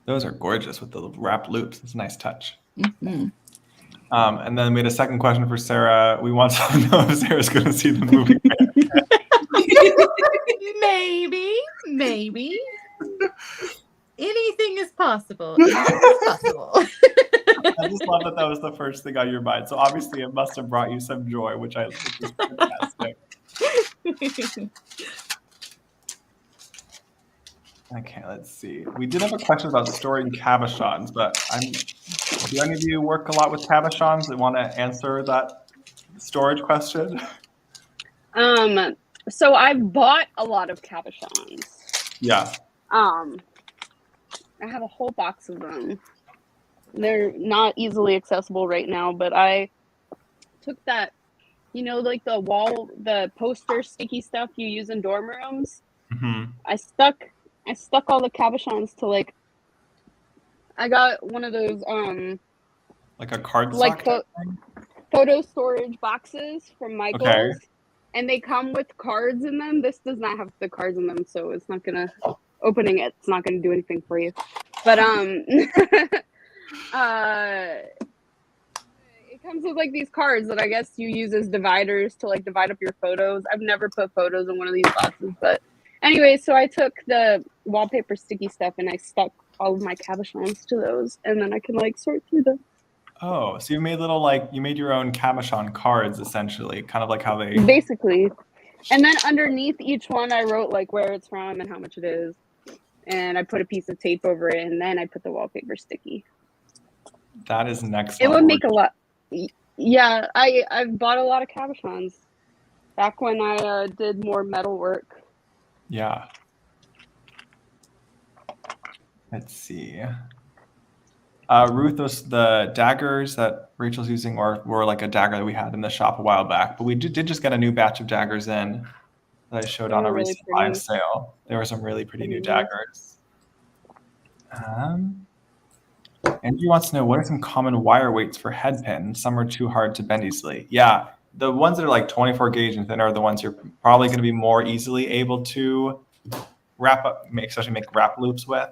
Those are gorgeous with the wrapped loops. It's a nice touch. Mm-hmm. And then we had a second question for Sarah. We want to know if Sarah's going to see the movie. Maybe. Anything is possible. Anything is possible. I just love that that was the first thing on your mind. So obviously it must have brought you some joy, which is fantastic. Okay, let's see. We did have a question about storing cabochons, but do any of you work a lot with cabochons that want to answer that storage question? So I've bought a lot of cabochons. Yeah. I have a whole box of them. They're not easily accessible right now, but I took that, like the poster sticky stuff you use in dorm rooms. Mm-hmm. I stuck all the cabochons to I got one of those like a card like thing? Photo storage boxes from Michaels. Okay. And they come with cards in them. This does not have the cards in them, so it's not gonna opening it's not gonna do anything for you. But it comes with these cards that I guess you use as dividers to divide up your photos. I've never put photos in one of these boxes, but anyway, so I took the wallpaper sticky stuff and I stuck all of my cabochons to those, and then I can sort through them. Oh, so you made you made your own cabochon cards essentially, kind of like how they basically. And then underneath each one, I wrote where it's from and how much it is, and I put a piece of tape over it, and then I put the wallpaper sticky. That is next level. It would make a lot. Yeah, I've bought a lot of cabochons back when I did more metal work. Yeah. Let's see. Ruth, the daggers that Rachel's using were like a dagger that we had in the shop a while back, but we did just get a new batch of daggers in that I showed on a really recent live sale. There were some really pretty new daggers. Andrew wants to know, what are some common wire weights for head pins? Some are too hard to bend easily. Yeah, the ones that are 24 gauge and thinner are the ones you're probably going to be more easily able to especially make wrap loops with.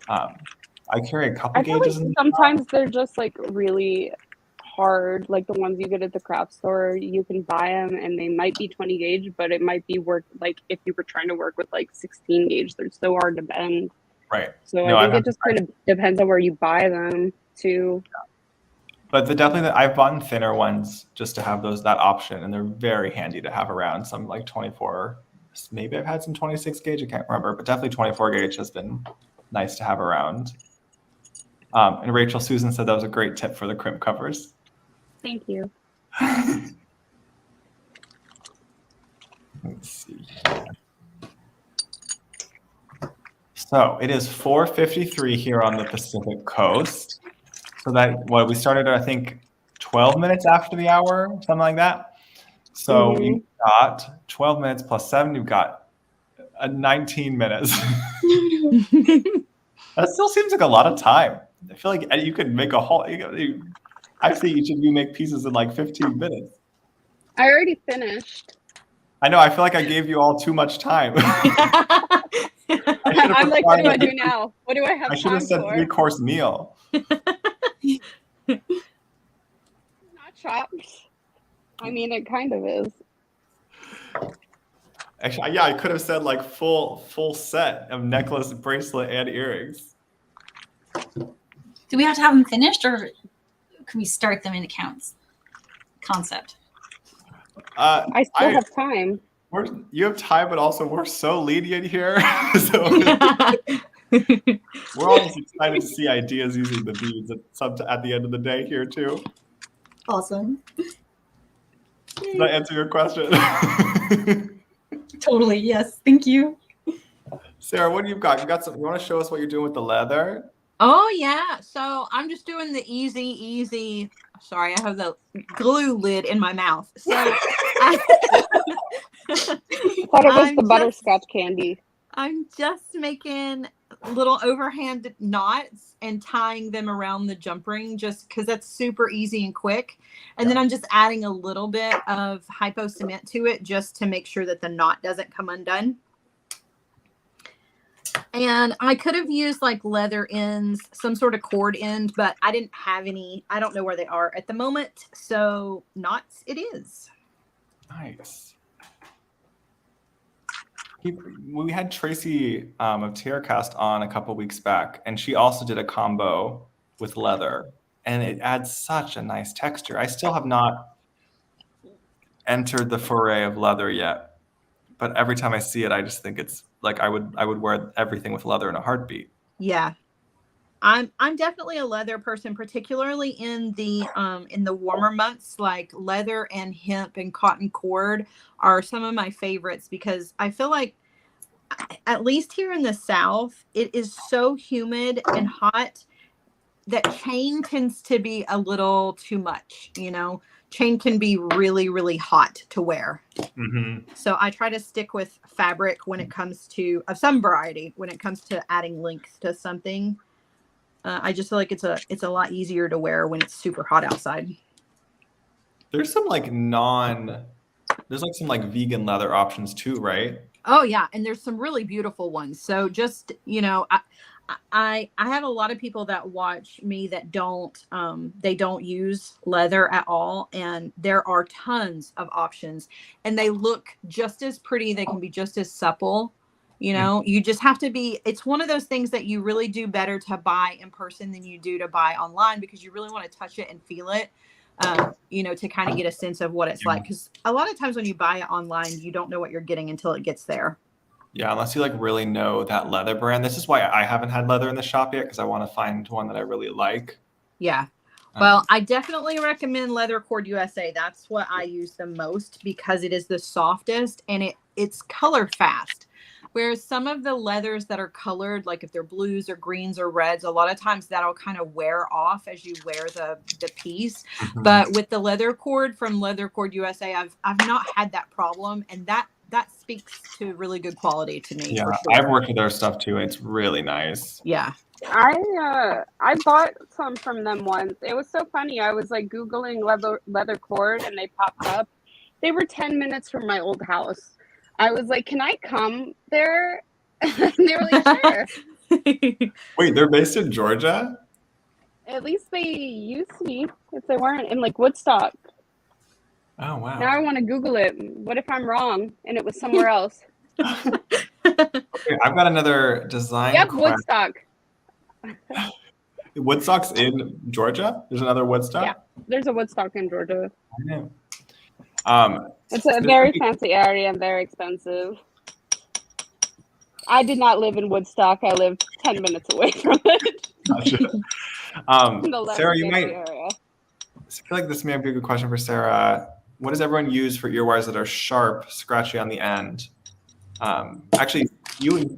I carry a couple gauges. Sometimes they're just really hard, like the ones you get at the craft store. You can buy them and they might be 20 gauge, but it might be if you were trying to work with 16 gauge, they're so hard to bend. Right. So I think it just kind of depends on where you buy them too. But I've bought thinner ones just to have that option, and they're very handy to have around. Some 24, maybe I've had some 26 gauge, I can't remember, but definitely 24 gauge has been nice to have around. And Rachel, Susan said that was a great tip for the crimp covers. Thank you. Let's see. So it is 4:53 here on the Pacific Coast. So we started, I think, 12 minutes after the hour, something like that. So you've got 12 minutes plus 7. You've got 19 minutes. That still seems like a lot of time. I feel like you could make a whole. I see each of you make pieces in 15 minutes. I already finished. I know. I feel like I gave you all too much time. I'm like, what do I do now? What do I have? I should have said 3-course meal. Not chopped. I mean, it kind of is. Actually, yeah, I could have said full set of necklace, bracelet, and earrings. Do we have to have them finished, or can we start them in accounts? Concept. I still have time. You have time, but also we're so lenient here. So we're always excited to see ideas using the beads at the end of the day here too. Awesome. Does that answer your question? Totally. Yes. Thank you. Sarah, what do you got? You want to show us what you're doing with the leather? Oh yeah. So I'm just doing the easy. Sorry, I have the glue lid in my mouth. So Thought it was the butterscotch candy. I'm just making little overhand knots and tying them around the jump ring just because that's super easy and quick. And then I'm just adding a little bit of hypo cement to it just to make sure that the knot doesn't come undone. And I could have used like leather ends, some sort of cord end, but I didn't have any. I don't know where they are at the moment. So knots it is. Nice. We had Tracy of Tiercast on a couple weeks back, and she also did a combo with leather, and it adds such a nice texture. I still have not entered the foray of leather yet, but every time I see it, I just think it's like I would wear everything with leather in a heartbeat. Yeah. I'm definitely a leather person, particularly in the warmer months. Like leather and hemp and cotton cord are some of my favorites because I feel like, at least here in the South, it is so humid and hot that chain tends to be a little too much. You know, chain can be really, really hot to wear. Mm-hmm. So I try to stick with fabric when it comes to of some variety when it comes to adding length to something. I just feel like it's a lot easier to wear when it's super hot outside. There's some some vegan leather options too, right? Oh yeah, and there's some really beautiful ones. So just, you know, I have a lot of people that watch me that don't use leather at all, and there are tons of options, and they look just as pretty. They can be just as supple. You know, you just have to be, it's one of those things that you really do better to buy in person than you do to buy online because you really want to touch it and feel it, you know, to kind of get a sense of what it's like. Because a lot of times when you buy it online, you don't know what you're getting until it gets there. Yeah, unless you like really know that leather brand. This is why I haven't had leather in the shop yet, because I want to find one that I really like. Yeah. Well, I definitely recommend Leather Cord USA. That's what I use the most because it is the softest and it's color fast. Whereas some of the leathers that are colored, like if they're blues or greens or reds, a lot of times that'll kind of wear off as you wear the piece. Mm-hmm. But with the leather cord from Leather Cord USA, I've not had that problem, and that speaks to really good quality to me. Yeah, for sure. I've worked with their stuff too. It's really nice. Yeah. I bought some from them once. It was so funny. I was like Googling leather cord and they popped up. They were 10 minutes from my old house. I was like, can I come there? And they were like, sure. Wait, they're based in Georgia? At least they used to be, if they weren't in like Woodstock. Oh, wow. Now I want to Google it. What if I'm wrong and it was somewhere else? Okay, I've got another design. Yep, Woodstock. Woodstock's in Georgia? There's another Woodstock? Yeah, there's a Woodstock in Georgia. I know. It's a very fancy area and very expensive. I did not live in Woodstock. I lived 10 minutes away from it. Gotcha. Sarah, you might. Area. I feel like this may be a good question for Sarah. What does everyone use for ear wires that are sharp, scratchy on the end? Actually,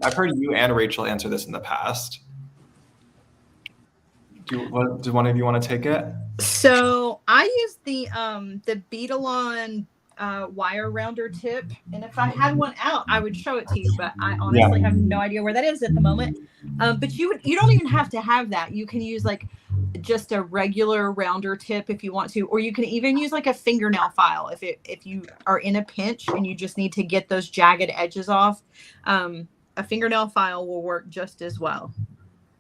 I've heard you and Rachel answer this in the past. Do one of you want to take it? So I use the Beadalon wire rounder tip, and if I had one out, I would show it to you. But I honestly have no idea where that is at the moment. But you don't even have to have that. You can use like just a regular rounder tip if you want to, or you can even use like a fingernail file if you are in a pinch and you just need to get those jagged edges off. A fingernail file will work just as well.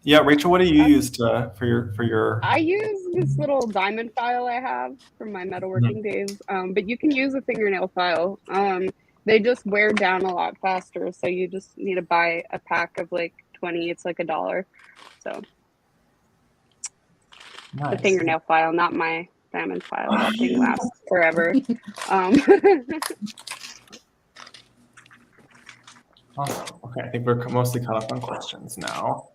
Yeah, Rachel, what do you use for your? I use this little diamond file I have from my metalworking days, but you can use a fingernail file. They just wear down a lot faster, so you just need to buy a pack of like 20. It's like $1. So Nice. the fingernail file, not my diamond file. That thing lasts forever. Awesome. Okay, I think we're mostly caught up on questions now.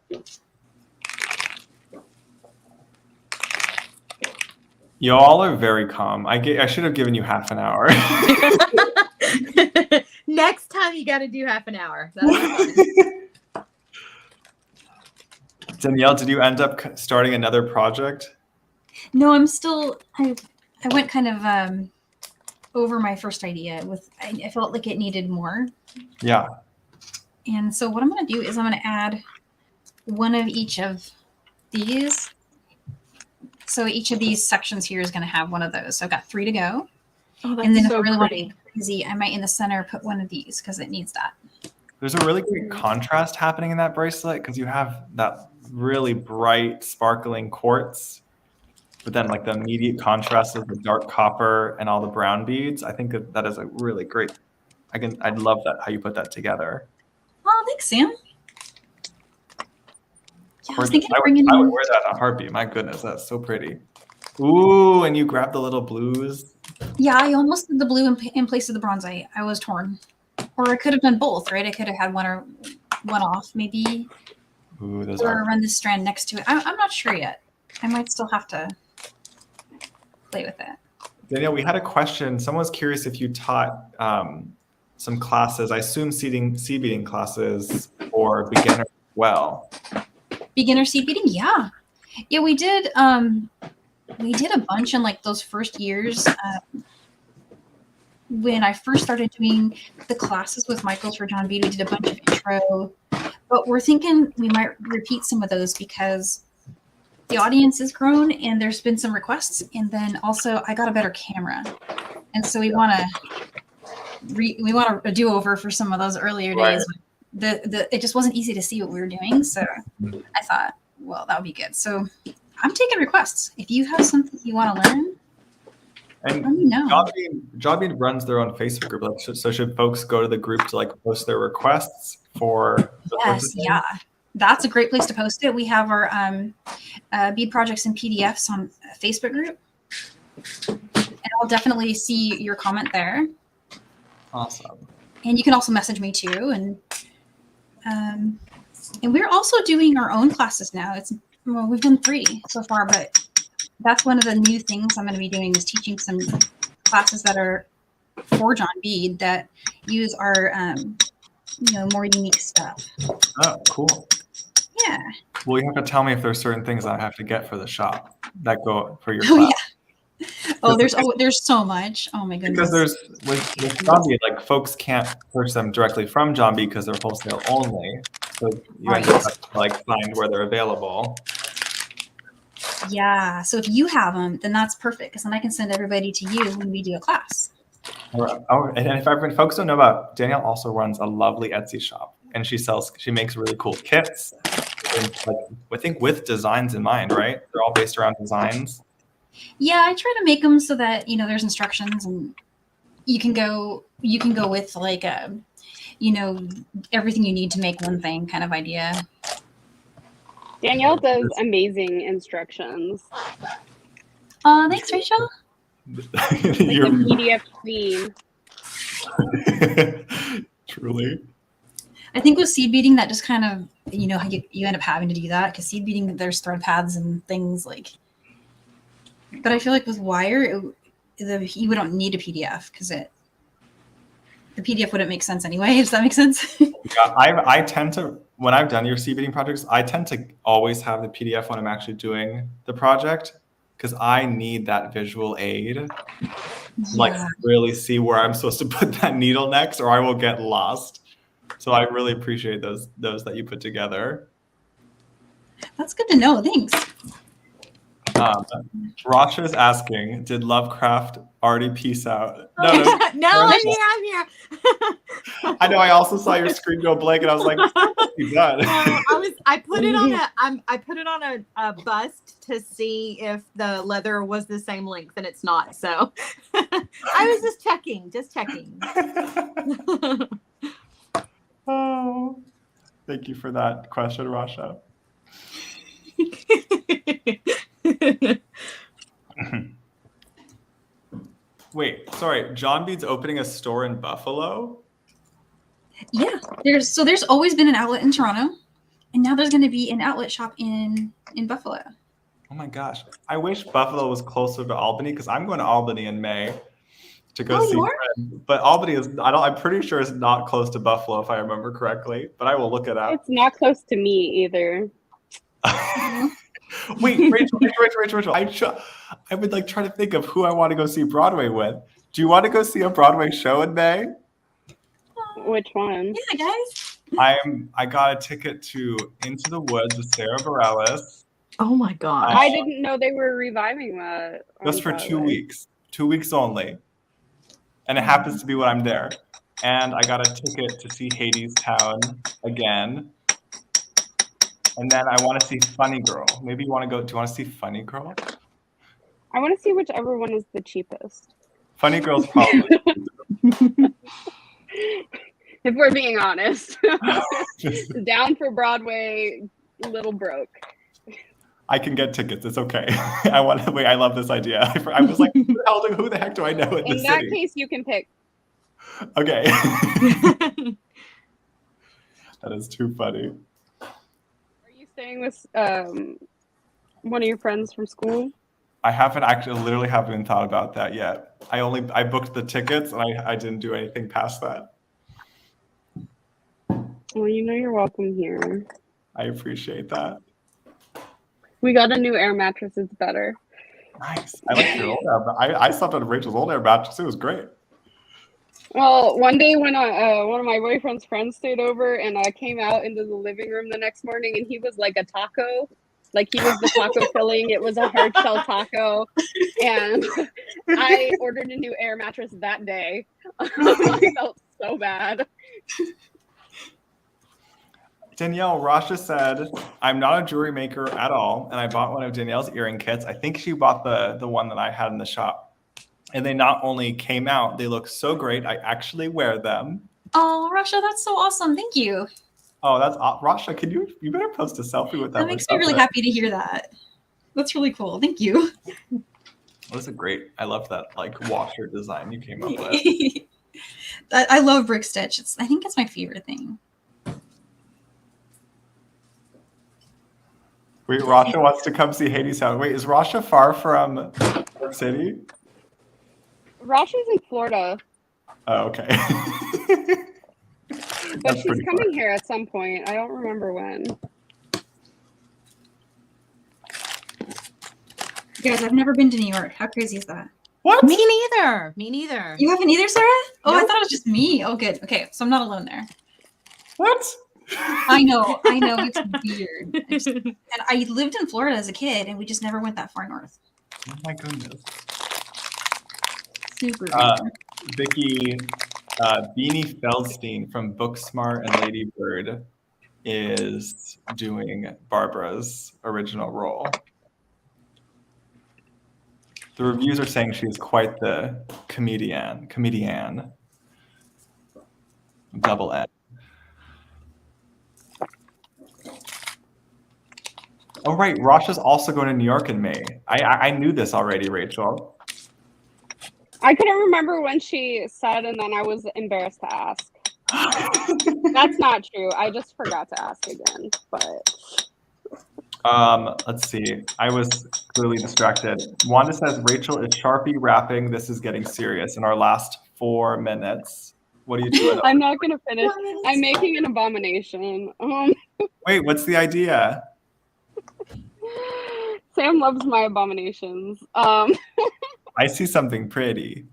Y'all are very calm. I should have given you half an hour. No, Next time you got to do half an hour. That'll be fun. Danielle, did you end up starting another project? No, I'm still. I went kind of over my first idea. I felt like it needed more. Yeah. And so what I'm going to do is I'm going to add one of each of these. So each of these sections here is going to have one of those. So I've got 3 to go. Oh, that's And then if so I really want to pretty. be crazy, I might in the center put one of these because it needs that. There's a really great contrast happening in that bracelet because you have that really bright, sparkling quartz, but then like the immediate contrast of the dark copper and all the brown beads. I think that is a really great. I'd love that how you put that together. Oh, thanks, Sam. Yeah, I was thinking I of bringing would in. wear that in a heartbeat. My goodness, that's so pretty. Ooh, and you grab the little blues. Yeah, I almost did the blue in place of the bronzite. I was torn. Or I could have done both, right? I could have had one off, maybe. Ooh, those Or are. run this strand next to it. I'm not sure yet. I might still have to play with it. Danielle, we had a question. Someone was curious if you taught some classes. I assume seed beading classes for beginners as well. Beginner seed beading, yeah. We did a bunch in like those first years. When I first started doing the classes with Michael for John Bead, we did a bunch of intro, but we're thinking we might repeat some of those because the audience has grown and there's been some requests. And then also I got a better camera. And so we want a do-over for some of those earlier days. It just wasn't easy to see what we were doing. So I thought, well, that would be good. So I'm taking requests. If you have something you want to learn, And let me know. John Bead runs their own Facebook group. So should folks go to the group to like post their requests for the Yes, yeah. That's a great place to post it. We have our bead projects and PDFs on a Facebook group. And I'll definitely see your comment there. Awesome. And you can also message me too. And we're also doing our own classes now. We've done 3 so far, but that's one of the new things I'm going to be doing is teaching some classes that are for John Bead that use our, more unique stuff. Oh, cool. Yeah. Well, you have to tell me if there's certain things I have to get for the shop that go for your Oh, class. yeah. Oh, there's so much. Oh my goodness. Because there's with John Bead, like folks can't purchase them directly from John Bead because they're wholesale only. So you have to like find where they're available. Yeah. So if you have them, then that's perfect because then I can send everybody to you when we do a class. And if folks don't know about, Danielle also runs a lovely Etsy shop, and she makes really cool kits. And I think with designs in mind, right? They're all based around designs. Yeah, I try to make them so that there's instructions and you can go with like everything you need to make one thing kind of idea. Danielle does amazing instructions. Thanks, Rachel. Like the PDF queen. Truly. I think with seed beading, that just kind of you end up having to do that because seed beading there's thread paths and things like. But I feel like with wire, you don't need a PDF because the PDF wouldn't make sense anyway. Does that make sense? Yeah, I tend to, when I've done your seed beading projects, I tend to always have the PDF when I'm actually doing the project because I need that visual aid. Like really see where I'm supposed to put that needle next, or I will get lost. So I really appreciate those that you put together. That's good to know. Thanks. Rasha is asking, did Lovecraft already peace out? No, I'm here. I know. I also saw your screen go blank, and I was like, "He's done." I put it on a bust to see if the leather was the same length, and it's not. So I was just checking. Oh, thank you for that question, Rasha. Wait, sorry. John Bead's opening a store in Buffalo? Yeah, there's always been an outlet in Toronto, and now there's going to be an outlet shop in Buffalo. Oh my gosh. I wish Buffalo was closer to Albany because I'm going to Albany in May. to go see friends. But Albany is, I'm pretty sure it's not close to Buffalo, if I remember correctly. But I will look it up. It's not close to me either. Wait, Rachel. I would like try to think of who I want to go see Broadway with. Do you want to go see a Broadway show in May? Which one? Yeah, guys. I got a ticket to Into the Woods with Sara Bareilles. Oh my gosh. I didn't know they were reviving that. Just for 2 weeks. 2 weeks only. And it happens to be when I'm there. And I got a ticket to see Hadestown again. And then I want to see Funny Girl. Maybe you want to go. Do you want to see Funny Girl? I want to see whichever one is the cheapest. Funny Girl's probably. If we're being honest. Down for Broadway, little broke. I can get tickets. It's okay. I love this idea. I was like, who the heck do I know in the city? In that case, you can pick. Okay. That is too funny. Are you staying with one of your friends from school? I literally haven't even thought about that yet. I booked the tickets and I didn't do anything past that. Well, you're welcome here. I appreciate that. We got a new air mattress. It's better. Nice. I like your old air. I slept on Rachel's old air mattress. It was great. Well, one day when one of my boyfriend's friends stayed over and I came out into the living room the next morning and he was like a taco. Like he was the taco filling. It was a hard shell taco. And I ordered a new air mattress that day. I felt so bad. Danielle, Rasha said, I'm not a jewelry maker at all, and I bought one of Danielle's earring kits. I think she bought the one that I had in the shop. And they not only came out, they look so great. I actually wear them. Oh, Rasha, that's so awesome. Thank you. Oh, that's Rasha. You better post a selfie with that. That makes me really happy to hear that. That's really cool. Thank you. That's a great. I love that washer design you came up with. I love brick stitch. I think it's my favorite thing. Wait, Rasha wants to come see Hadestown. Wait, is Rasha far from New York City? Rasha's in Florida. Oh, okay. But she's coming here at some point. I don't remember when. Guys, I've never been to New York. How crazy is that? What? Me neither. You haven't either, Sarah? Oh, Nope. I thought it was just me. Oh, good. Okay, so I'm not alone there. What? I know. It's weird. And I lived in Florida as a kid, and we just never went that far north. Oh my goodness. Super weird. Vicky, Beanie Feldstein from Booksmart and Lady Bird is doing Barbara's original role. The reviews are saying she is quite the comedian. Double N. Oh, right. Rasha's also going to New York in May. I knew this already, Rachel. I couldn't remember when she said, and then I was embarrassed to ask. That's not true. I just forgot to ask again. But let's see. I was clearly distracted. Wanda says Rachel is Sharpie rapping. This is getting serious in our last 4 minutes. What are you doing? I'm not going to finish. I'm making an abomination. Wait, what's the idea? Sam loves my abominations. I see something pretty.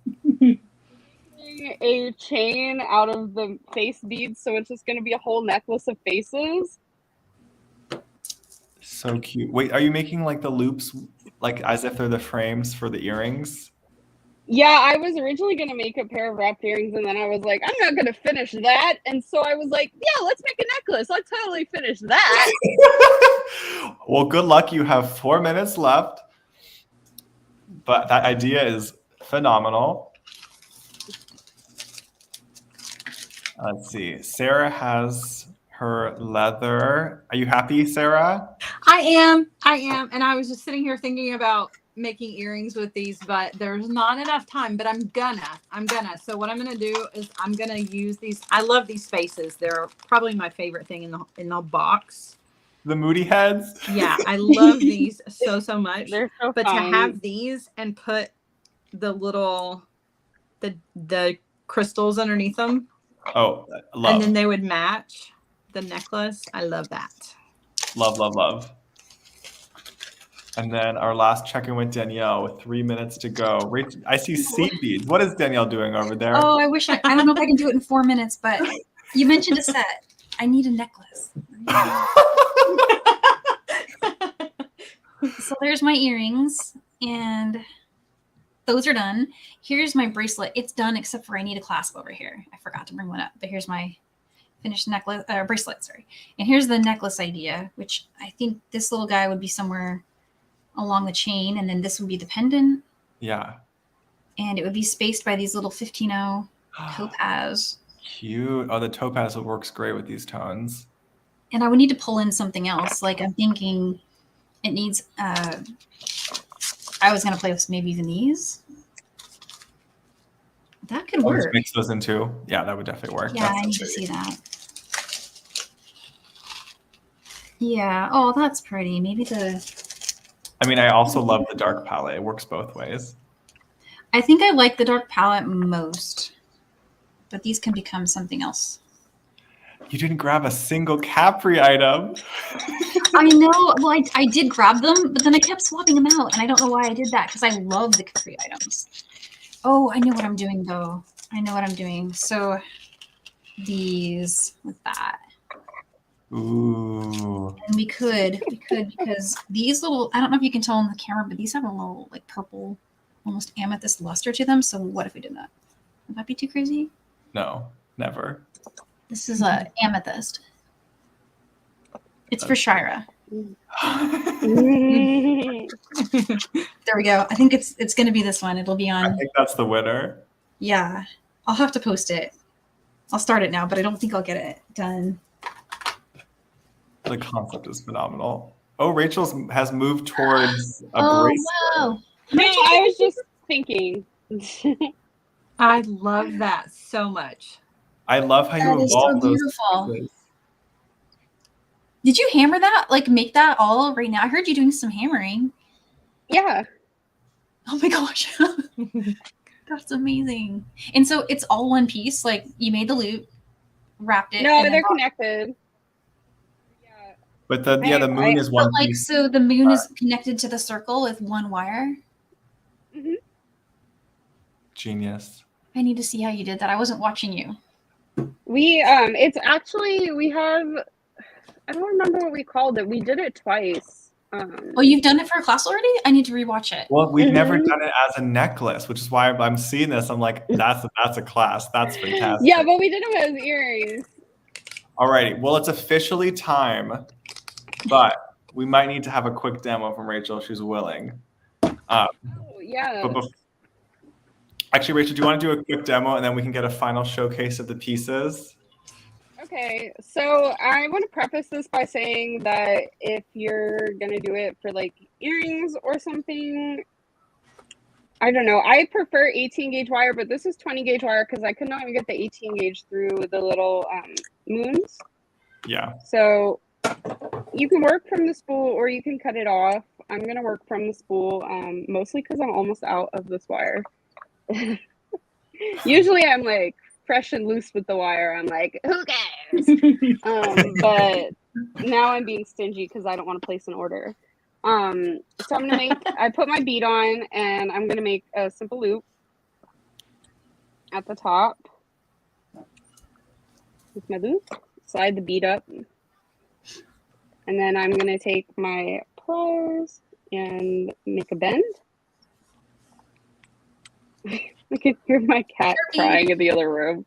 A chain out of the face beads, so it's just going to be a whole necklace of faces. So cute. Wait, are you making the loops as if they're the frames for the earrings? Yeah, I was originally going to make a pair of wrapped earrings, and then I was like, I'm not going to finish that. And so I was like, yeah, let's make a necklace. I'll totally finish that. Well, good luck. You have 4 minutes left. But that idea is phenomenal. Let's see. Sarah has her leather. Are you happy, Sarah? I am. And I was just sitting here thinking about making earrings with these, but there's not enough time, but I'm gonna. So what I'm gonna do is I'm gonna use these. I love these faces. They're probably my favorite thing in the box. The Moody heads? Yeah, I love these so much. They're so but fun. to have these and put the little the crystals underneath them. Oh, love. And then they would match the necklace. I love that. Love, love, love. And then our last check-in with Danielle with 3 minutes to go. Rachel, I see seed beads. What is Danielle doing over there? Oh, I wish I don't know if I can do it in 4 minutes, but you mentioned a set. I need a necklace. So there's my earrings, and those are done. Here's my bracelet. It's done, except for I need a clasp over here. I forgot to bring one up, but here's my finished necklace, bracelet, sorry. And here's the necklace idea, which I think this little guy would be somewhere along the chain, and then this would be the pendant. Yeah. And it would be spaced by these little 15-0 topaz. Cute. Oh, the topaz works great with these tones. And I would need to pull in something else. Like I'm thinking it needs, I was going to play with maybe even these. That could work. Just mix those in too. Yeah, that would definitely work. Yeah, I need to see that. Yeah. Oh, that's pretty. Maybe I mean, I also love the dark palette. It works both ways. I think I like the dark palette most, but these can become something else. You didn't grab a single Capri item. I know. Well, I did grab them, but then I kept swapping them out, and I don't know why I did that because I love the Capri items. Oh, I know what I'm doing, though. I know what I'm doing. So these with that. Ooh. And we could because these little, I don't know if you can tell on the camera, but these have a little like purple, almost amethyst luster to them. So what if we did that? Would that be too crazy? No, never. This is a amethyst. It's for Shira. There we go. I think it's going to be this one. It'll be on. I think that's the winner. Yeah. I'll have to post it. I'll start it now, but I don't think I'll get it done. The concept is phenomenal. Oh, Rachel's has moved towards a bracelet. Wow. No, I was just thinking. I love that so much. I love how you That is so evolve those beautiful. pieces. Did you hammer that? Like make that all right now? I heard you doing some hammering. Yeah. Oh my gosh. That's amazing. And so it's all one piece. Like you made the loop, wrapped it. No, and they're connected. Yeah. But the moon is But one like, piece. so the moon is connected to the circle with one wire. Mm-hmm. Genius. I need to see how you did that. I wasn't watching you. We it's actually we have I don't remember what we called it. We did it twice. Oh, you've done it for a class already? I need to rewatch it. Well, we've never done it as a necklace, which is why I'm seeing this. I'm like, that's a class. That's fantastic. Yeah, but we did them as earrings. Alrighty. Well, it's officially time, but we might need to have a quick demo from Rachel if she's willing. Oh yeah. But actually, Rachel, do you want to do a quick demo and then we can get a final showcase of the pieces? Okay, so I want to preface this by saying that if you're gonna do it for like earrings or something, I don't know. I prefer 18 gauge wire, but this is 20 gauge wire because I could not even get the 18 gauge through the little moons. Yeah. So you can work from the spool or you can cut it off. I'm gonna work from the spool, mostly because I'm almost out of this wire. Usually I'm like fresh and loose with the wire. I'm like, who cares? But now I'm being stingy because I don't want to place an order. So I'm gonna I put my bead on and I'm gonna make a simple loop at the top with my loop, slide the bead up, and then I'm gonna take my pliers and make a bend. I can hear my cat crying in the other room.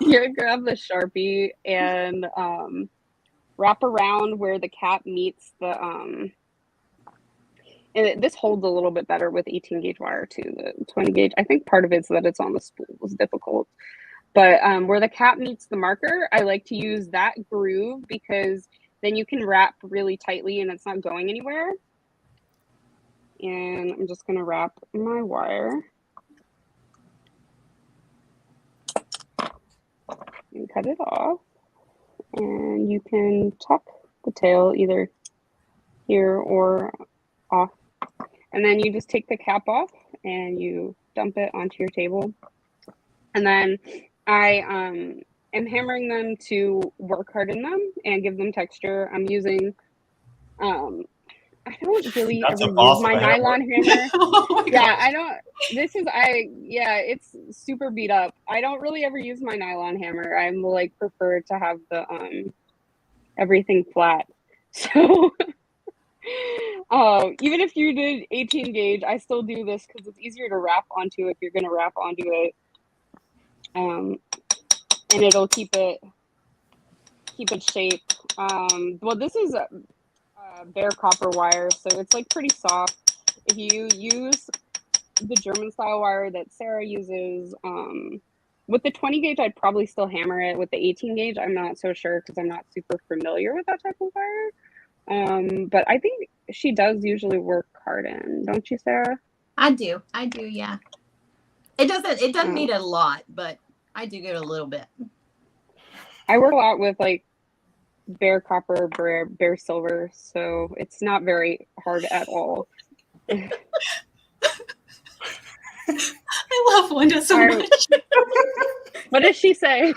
Here, grab the Sharpie and wrap around where the cap meets the and this holds a little bit better with 18 gauge wire too. The 20 gauge, I think part of it's that it's on the spool was difficult. But where the cap meets the marker, I like to use that groove because then you can wrap really tightly and it's not going anywhere. And I'm just gonna wrap my wire. And cut it off, and you can tuck the tail either here or off, and then you just take the cap off and you dump it onto your table. And then I am hammering them to work harden them and give them texture. I'm using I don't really That's ever a use boss my of a hammer. nylon hammer. Oh my Yeah, gosh. I don't. It's super beat up. I don't really ever use my nylon hammer. I'm like prefer to have the everything flat. So even if you did 18 gauge, I still do this because it's easier to wrap onto if you're gonna wrap onto it. And it'll keep it shape. Well, this is bare copper wire, so it's like pretty soft. If you use the German style wire that Sara uses, with the 20 gauge, I'd probably still hammer it. With the 18 gauge, I'm not so sure because I'm not super familiar with that type of wire. But I think she does usually work harden, don't you, Sara? I do, yeah. It doesn't need a lot, but I do get a little bit. I work a lot with like bare copper, bare silver, so it's not very hard at all. I love Linda so Alright. much. What does she say?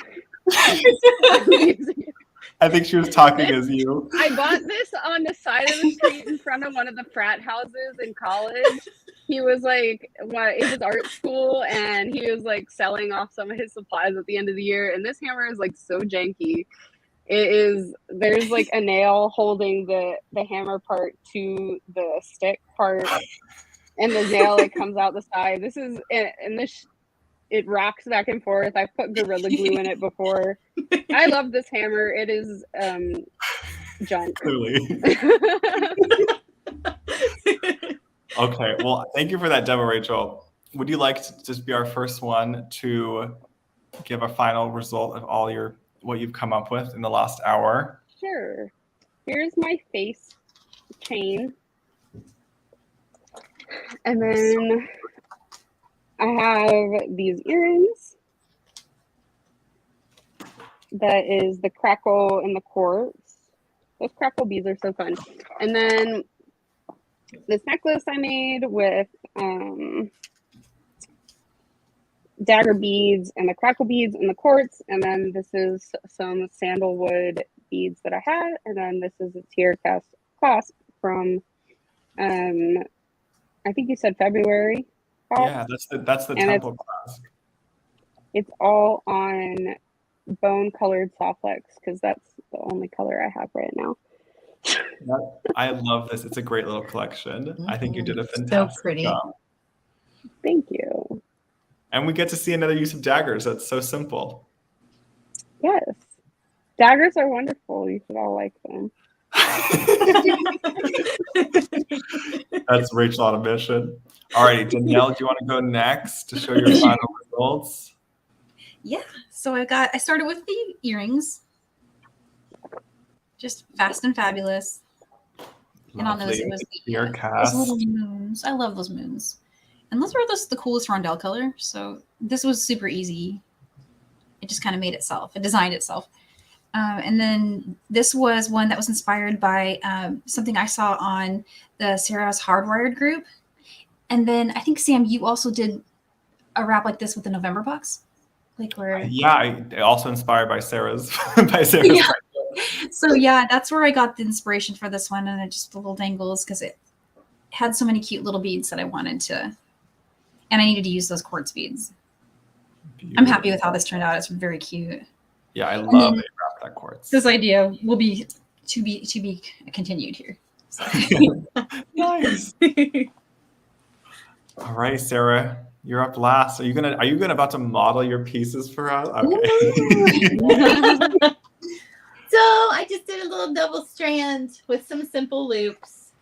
I think she was talking as you. I bought this on the side of the street in front of one of the frat houses in college. He was like, it was art school, and he was like selling off some of his supplies at the end of the year. And this hammer is like so janky. There's like a nail holding the hammer part to the stick part, and the nail like comes out the side. It rocks back and forth. I've put Gorilla Glue in it before. I love this hammer. It is junk. Clearly. Okay, well, thank you for that demo, Rachel. Would you like to just be our first one to give a final result of what you've come up with in the last hour? Sure. Here's my face chain. And then I have these earrings. That is the crackle and the quartz. Those crackle beads are so fun. And then this necklace I made with dagger beads and the crackle beads and the quartz. And then this is some sandalwood beads that I had. And then this is a tear clasp from, I think you said February. Yeah, that's the temple clasp. It's all on bone colored Softlex because that's the only color I have right now. I love this. It's a great little collection. I think you did a fantastic job. Thank you. And we get to see another use of daggers. That's so simple. Yes. Daggers are wonderful. You should all like them. That's Rachel on a mission. All righty, Danielle, do you want to go next to show your final results? Yeah. So I started with the earrings. Just fast and fabulous. And I'll notice it was those little moons. I love those moons. And those were the coolest rondelle color. So this was super easy. It just kind of made itself. It designed itself. And then this was one that was inspired by something I saw on the Sara's Hardwired group. And then I think, Sam, you also did a wrap like this with the November box. Like where? Yeah, also inspired by Sara's. Yeah. So yeah, that's where I got the inspiration for this one, and it just the little dangles because it had so many cute little beads that I wanted to, and I needed to use those quartz beads. Beautiful. I'm happy with how this turned out. It's very cute. Yeah, I love that you wrapped that quartz. This idea will be to be continued here. So. Nice. All right, Sara, you're up last. Are you gonna about to model your pieces for us? Okay. So I just did a little double strand with some simple loops,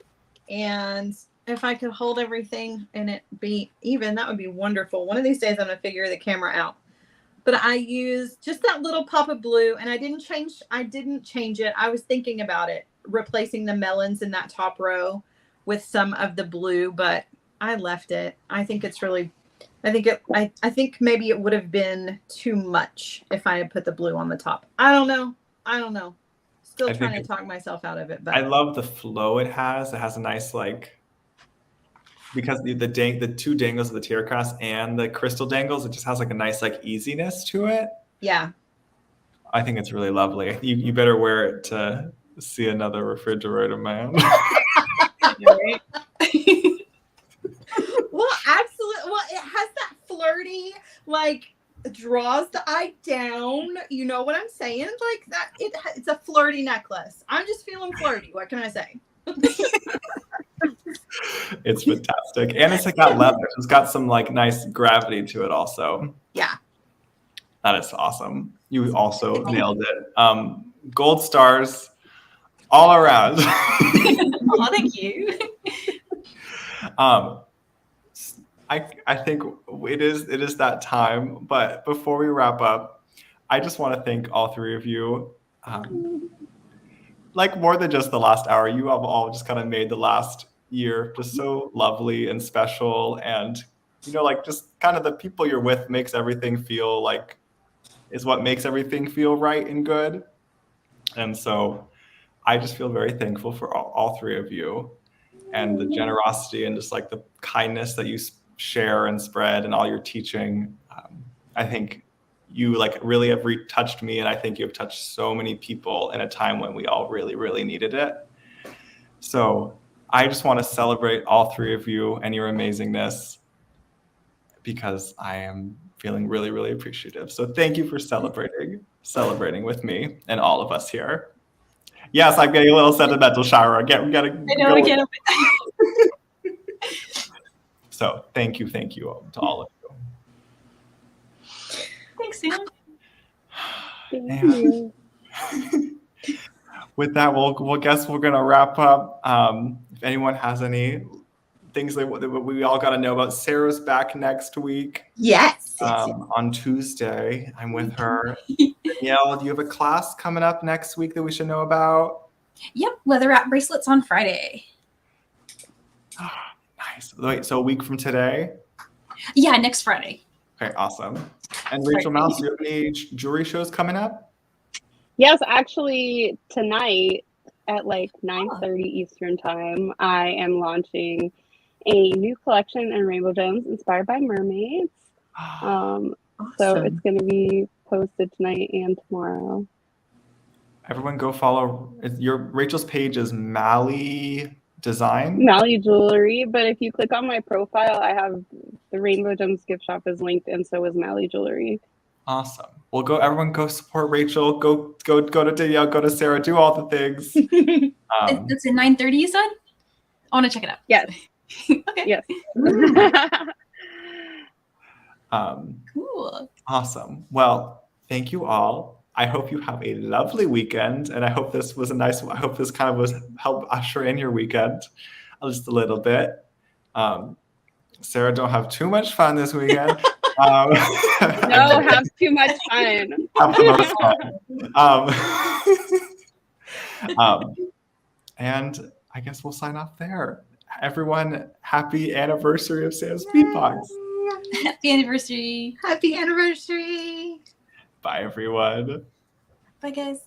and if I could hold everything and it be even, that would be wonderful. One of these days I'm gonna figure the camera out. But I used just that little pop of blue, and I didn't change it. I was thinking about it, replacing the melons in that top row with some of the blue, but I left it. I think it's really, I think maybe it would have been too much if I had put the blue on the top. I don't know. Still trying to talk myself out of it. But I love the flow it has. It has a nice, like, because the two dangles of the tier crest and the crystal dangles, it just has like a nice like easiness to it. Yeah. I think it's really lovely. You better wear it to see another refrigerator man. Right? Well, absolutely. Well, it has that flirty, like, draws the eye down. You know what I'm saying? Like that. It's a flirty necklace. I'm just feeling flirty. What can I say? It's fantastic, and it's like got leather. It's got some like nice gravity to it also. Yeah. That is awesome. You also nailed it. Gold stars all around. Oh, thank you. I think it is that time. But before we wrap up, I just want to thank all three of you. Like more than just the last hour, you have all just kind of made the last year just so lovely and special. And like just kind of the people you're with makes everything feel like is what makes everything feel right and good. And so I just feel very thankful for all three of you and the generosity and just like the kindness that you share and spread and all your teaching. I think you like really have retouched me, and I think you've touched so many people in a time when we all really, really needed it. So I just want to celebrate all three of you and your amazingness because I am feeling really, really appreciative. So thank you for celebrating with me and all of us here. Yes, I'm getting a little sentimental, Shara. We gotta. I know, I can't. So thank you to all of you. Thanks, Sam. Thank you. With that, we'll guess we're gonna wrap up. If anyone has any things that we all got to know about, Sarah's back next week. Yes. On Tuesday, I'm with her. Danielle, do you have a class coming up next week that we should know about? Yep, leather wrap bracelets on Friday. Nice. Wait, so a week from today? Yeah, next Friday. Okay, awesome. And Rachel Mouse, do you have any jewelry shows coming up? Yes, actually tonight at like 9:30 Eastern time, I am launching a new collection in rainbow gems inspired by mermaids. Awesome. So it's going to be posted tonight and tomorrow. Everyone go follow Rachel's page is Mallis Design. Mallis Jewelry, but if you click on my profile, I have the Rainbow Gems gift shop is linked, and so is Mallis Jewelry. Awesome. Well, everyone go support Rachel. Go to Danielle. Go to Sarah. Do all the things. It's at 9:30. You said? I want to check it out. Yes. Okay. Yes. Cool. Awesome. Well, thank you all. I hope you have a lovely weekend, and I hope this was I hope this kind of was help usher in your weekend just a little bit. Sarah, don't have too much fun this weekend. No, have too much fun. Have the most fun. And I guess we'll sign off there. Everyone, happy anniversary of Sam's Beatbox. Happy anniversary. Happy anniversary. Bye, everyone. Bye, guys.